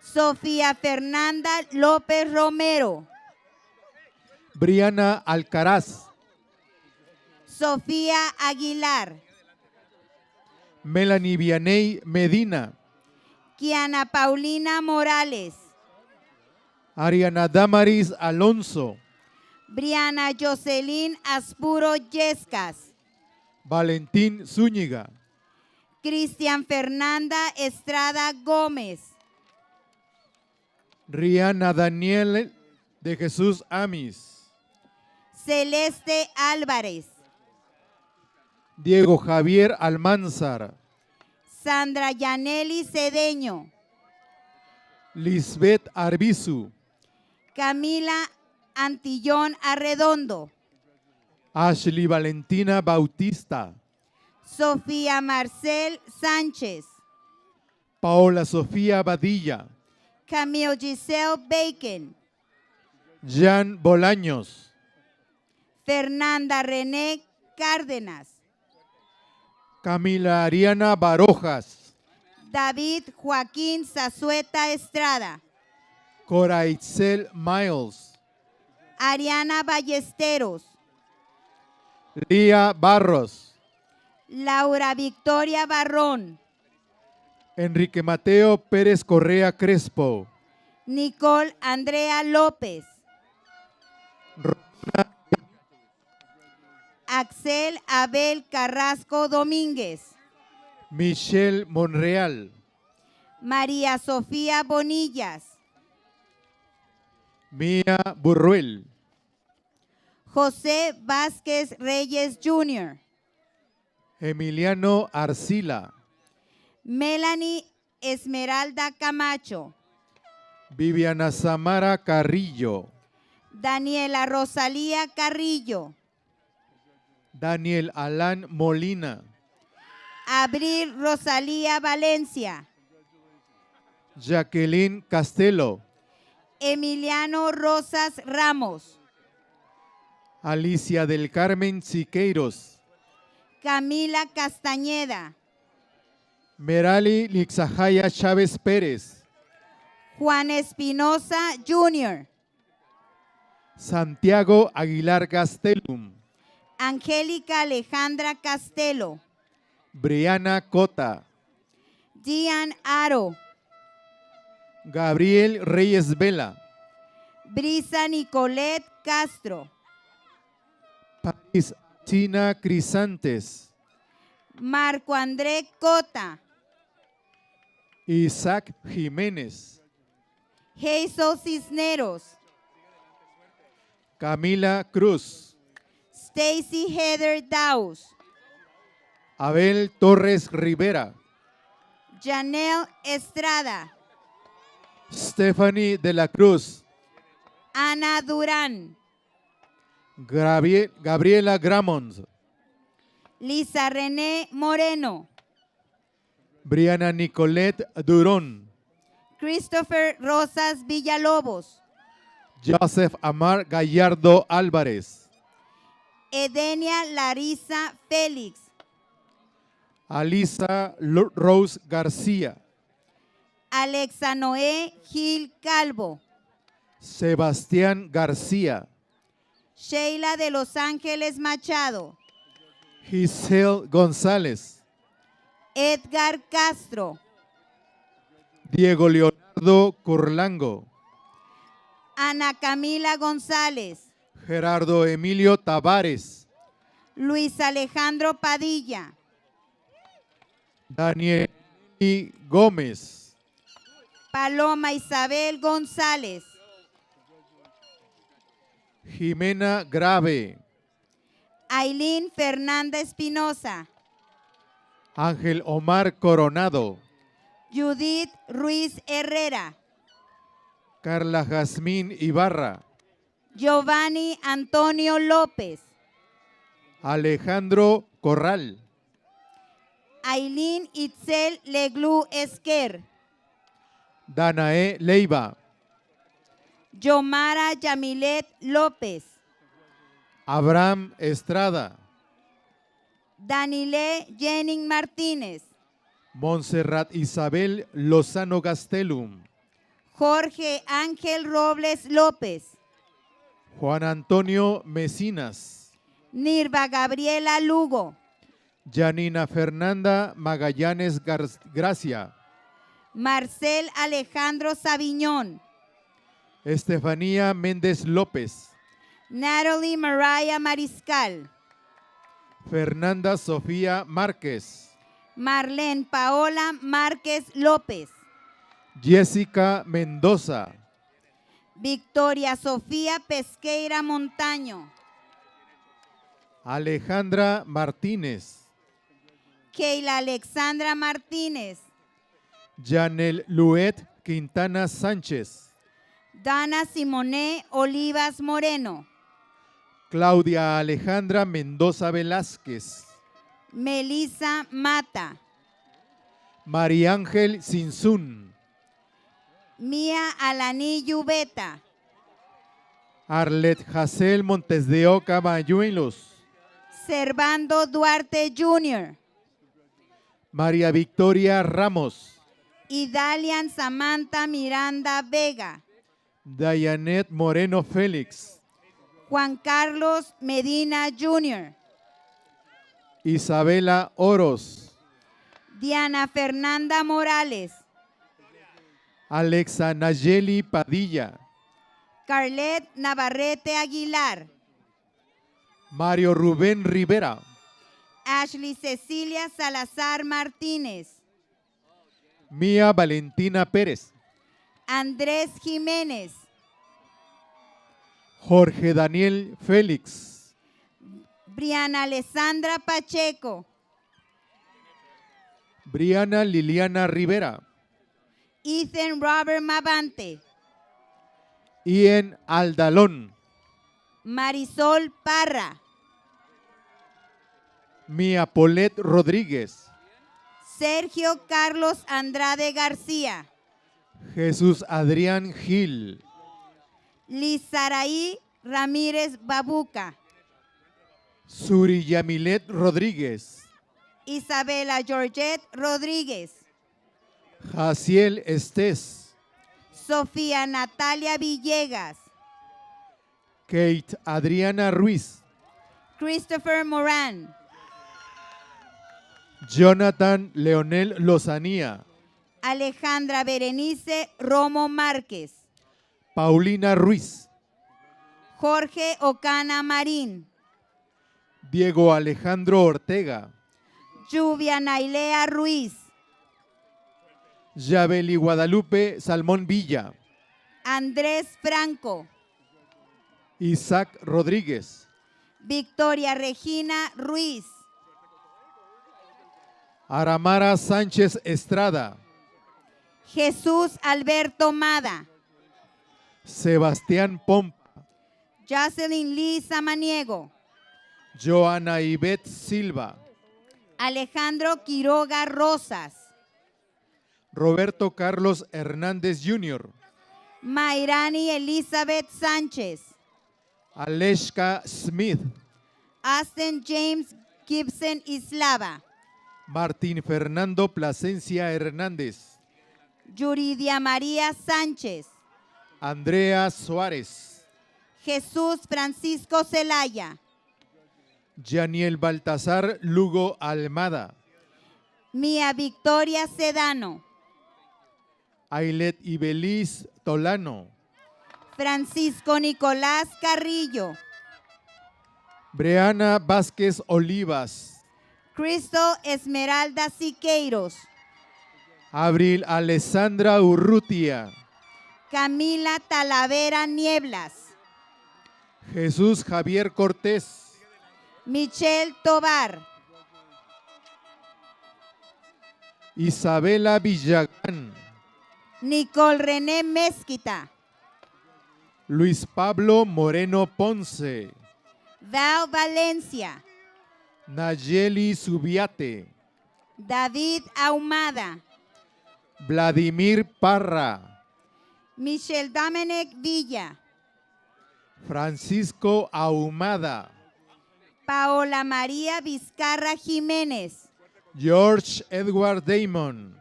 Sofía Fernanda López Romero, Briana Alcaraz, Sofía Aguilar, Melanie Vianey Medina, Kiana Paulina Morales, Ariana Damaris Alonso, Briana Jocelyn Aspuro Yescas, Valentín Zúñiga, Cristian Fernanda Estrada Gómez, Rihanna Daniel de Jesús Amis, Celeste Álvarez, Diego Javier Almanzar, Sandra Yaneli Cedeño, Lisbeth Arbizu, Camila Antillón Arredondo, Ashley Valentina Bautista, Sofía Marcel Sánchez, Paola Sofía Badilla, Camille Giselle Bacon, Jan Bolaños, Fernanda René Cárdenas, Camila Ariana Barojas, David Joaquín Zazueta Estrada, Cora Itzel Miles, Ariana Ballesteros, Lía Barros, Laura Victoria Barrón, Enrique Mateo Pérez Correa Crespo, Nicole Andrea López, Axel Abel Carrasco Domínguez, Michelle Monreal, María Sofía Bonillas, Mía Burruel, José Vázquez Reyes Jr., Emiliano Arcila, Melanie Esmeralda Camacho, Viviana Samara Carrillo, Daniela Rosalía Carrillo, Daniel Alán Molina, Abril Rosalía Valencia, Jacqueline Castelo, Emiliano Rosas Ramos, Alicia del Carmen Siqueiros, Camila Castañeda, Merali Lixajaya Chávez Pérez, Juan Espinosa Jr., Santiago Aguilar Gastelum, Angélica Alejandra Castelo, Briana Cota, Dian Aro, Gabriel Reyes Vela, Brisa Nicolette Castro, Paris China Crisantes, Marco André Cota, Isaac Jiménez, Hazel Cisneros, Camila Cruz, Stacy Heather Daus, Abel Torres Rivera, Janelle Estrada, Stephanie de la Cruz, Ana Durán, Gabriela Gramons, Lisa René Moreno, Briana Nicolette Durón, Christopher Rosas Villalobos, Joseph Amar Gallardo Álvarez, Edenia Larisa Félix, Alisa Rose García, Alexa Noé Gil Calvo, Sebastián García, Sheila de Los Ángeles Machado, Giselle González, Edgar Castro, Diego Leonardo Curlango, Ana Camila González, Gerardo Emilio Tavares, Luis Alejandro Padilla, Daniel Gómez, Paloma Isabel González, Jimena Grave, Ailín Fernanda Espinosa, Ángel Omar Coronado, Judith Ruiz Herrera, Carla Jazmín Ibarra, Giovanni Antonio López, Alejandro Corral, Ailín Itzel Leglu Esquer, Danae Leiva, Yomara Yamilet López, Abraham Estrada, Danile Jenning Martínez, Montserrat Isabel Lozano Gastelum, Jorge Ángel Robles López, Juan Antonio Mecinas, Nirva Gabriela Lugo, Janina Fernanda Magallanes Gracia, Marcel Alejandro Sabiñón, Estefanía Méndez López, Natalie Mariah Mariscal, Fernanda Sofía Márquez, Marlene Paola Márquez López, Jessica Mendoza, Victoria Sofía Pesqueira Montaño, Alejandra Martínez, Keila Alexandra Martínez, Janel Luet Quintana Sánchez, Dana Simone Olivas Moreno, Claudia Alejandra Mendoza Velázquez, Melissa Mata, María Ángel Sinsun, Mía Alaní Lluveta, Arlet Jacel Montes de Oca Mayuelos, Servando Duarte Jr., María Victoria Ramos, Idalian Samantha Miranda Vega, Dayanet Moreno Félix, Juan Carlos Medina Jr., Isabela Oros, Diana Fernanda Morales, Alexa Nayeli Padilla, Carlet Navarrete Aguilar, Mario Rubén Rivera, Ashley Cecilia Salazar Martínez, Mía Valentina Pérez, Andrés Jiménez, Jorge Daniel Félix, Briana Alessandra Pacheco, Briana Liliana Rivera, Ethan Robert Mavante, Ian Aldalón, Marisol Parra, Mía Polet Rodríguez, Sergio Carlos Andrade García, Jesús Adrián Gil, Lizaraí Ramírez Babuca, Suri Yamilet Rodríguez, Isabela Georgette Rodríguez, Jaciel Estés, Sofía Natalia Villegas, Kate Adriana Ruiz, Christopher Moran, Jonathan Leonel Lozanía, Alejandra Berenice Romo Márquez. Paulina Ruiz, Jorge Ocana Marín. Diego Alejandro Ortega, Lluvia Nailea Ruiz. Yabeli Guadalupe Salmón Villa, Andrés Franco. Isaac Rodríguez, Victoria Regina Ruiz. Aramara Sánchez Estrada, Jesús Alberto Mada. Sebastián Pompa, Jocelyn Lee Samaniego. Joana Ivette Silva, Alejandro Quiroga Rosas. Roberto Carlos Hernández Jr., Mayrani Elizabeth Sánchez. Aleshka Smith, Aston James Gibson Islava. Martín Fernando Plasencia Hernández, Yuridia María Sánchez. Andrea Suárez, Jesús Francisco Zelaya. Janiel Baltasar Lugo Almada, Mía Victoria Sedano. Ailet Ibeliz Tolano, Francisco Nicolás Carrillo. Breana Vázquez Olivas, Cristo Esmeralda Siqueiros. Abril Alessandra Urrutia, Camila Talavera Nieblas. Jesús Javier Cortés, Michelle Tobar. Isabela Villagán, Nicole René Mezquita. Luis Pablo Moreno Ponce, Val Valencia. Nayeli Subiate, David Ahumada. Vladimir Parra, Michelle Dominic Villa. Francisco Ahumada, Paola María Vizcarra Jiménez. George Edward Damon,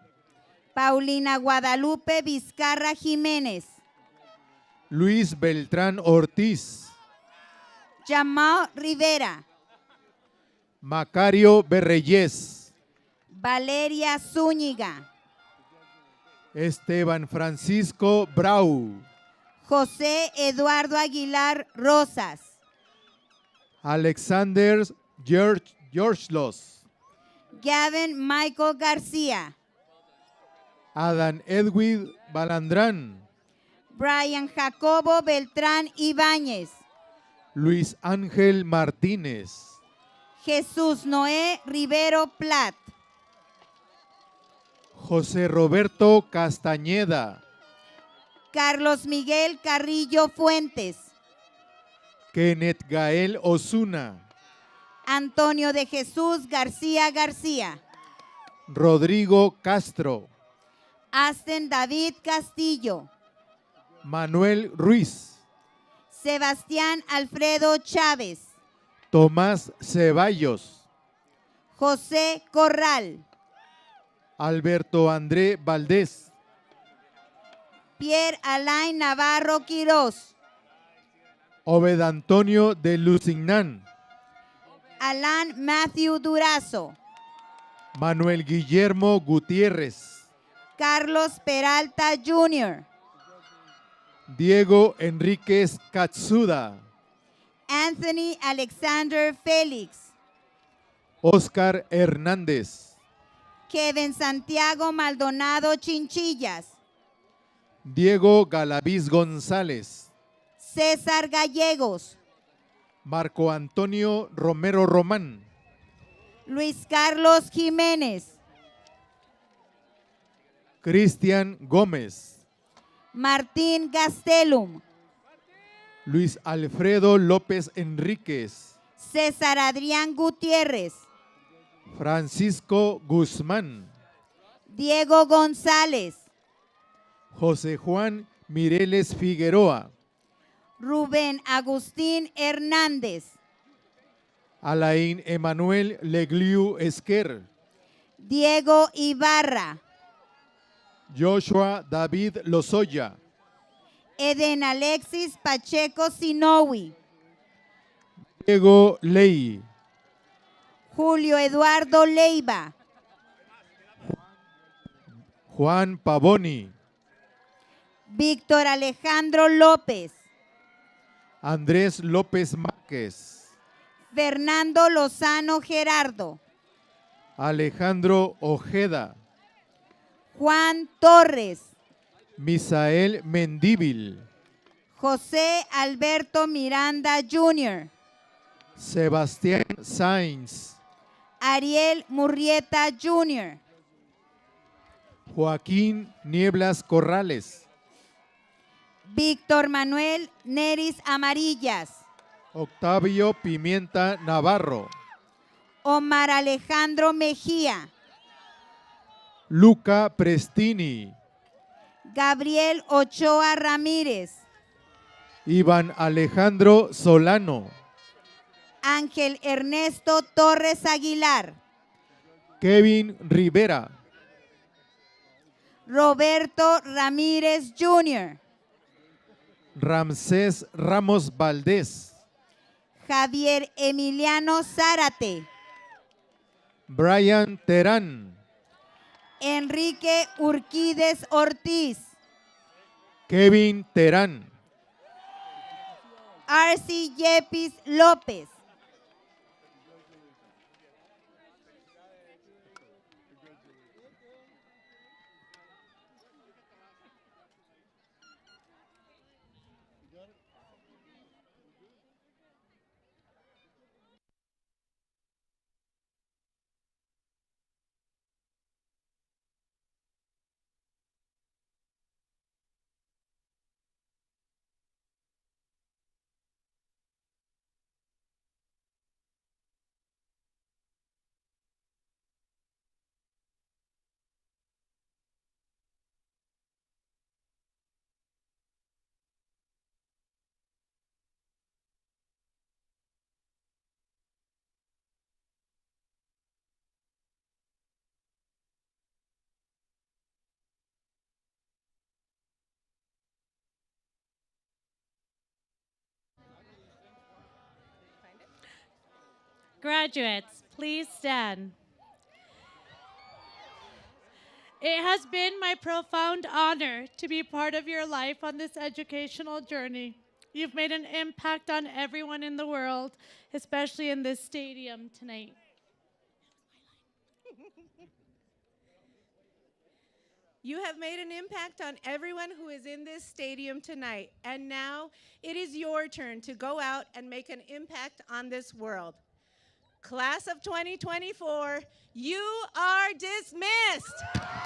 Paulina Guadalupe Vizcarra Jiménez. Luis Beltrán Ortiz, Jamal Rivera. Macario Berreyes, Valeria Zúñiga. Esteban Francisco Brau, José Eduardo Aguilar Rosas. Alexander George Los, Gavin Michael García. Adán Edwin Balandrán, Brian Jacobo Beltrán Ibáñez. Luis Ángel Martínez, Jesús Noé Rivero Plat. José Roberto Castañeda, Carlos Miguel Carrillo Fuentes. Kenneth Gael Osuna, Antonio de Jesús García García. Rodrigo Castro, Aston David Castillo. Manuel Ruiz, Sebastián Alfredo Chávez. Tomás Ceballos, José Corral. Alberto André Valdés, Pierre Alain Navarro Quirós. Obed Antonio de Lusignan, Alan Matthew Durazo. Manuel Guillermo Gutiérrez, Carlos Peralta Jr. Diego Enríquez Katsuda, Anthony Alexander Félix. Oscar Hernández, Kevin Santiago Maldonado Chinchillas. Diego Galaviz González, César Gallegos. Marco Antonio Romero Román, Luis Carlos Jiménez. Cristian Gómez, Martín Gastelum. Luis Alfredo López Enríquez, César Adrián Gutiérrez. Francisco Guzmán, Diego González. José Juan Mireles Figueroa, Rubén Agustín Hernández. Alain Emanuel Legliu Esquer, Diego Ibarra. Joshua David Lozoya, Eden Alexis Pacheco Sinowi. Diego Ley, Julio Eduardo Leiva. Juan Pavoni, Víctor Alejandro López, Andrés López Márquez, Fernando Lozano Gerardo, Alejandro Ojeda, Juan Torres, Misael Mendíbil, José Alberto Miranda Jr., Sebastián Sainz, Ariel Murrieta Jr., Joaquín Nieblas Corrales, Víctor Manuel Neris Amarillas, Octavio Pimienta Navarro, Omar Alejandro Mejía, Luca Prestini, Gabriel Ochoa Ramírez, Iván Alejandro Solano, Ángel Ernesto Torres Aguilar, Kevin Rivera, Roberto Ramírez Jr., Ramsés Ramos Valdés, Javier Emiliano Zárate, Brian Terán, Enrique Urquides Ortiz, Kevin Terán, Arci Yepis López, Graduates, please stand. It has been my profound honor to be part of your life on this educational journey. You've made an impact on everyone in the world, especially in this stadium tonight. You have made an impact on everyone who is in this stadium tonight, and now it is your turn to go out and make an impact on this world. Class of 2024, you are dismissed.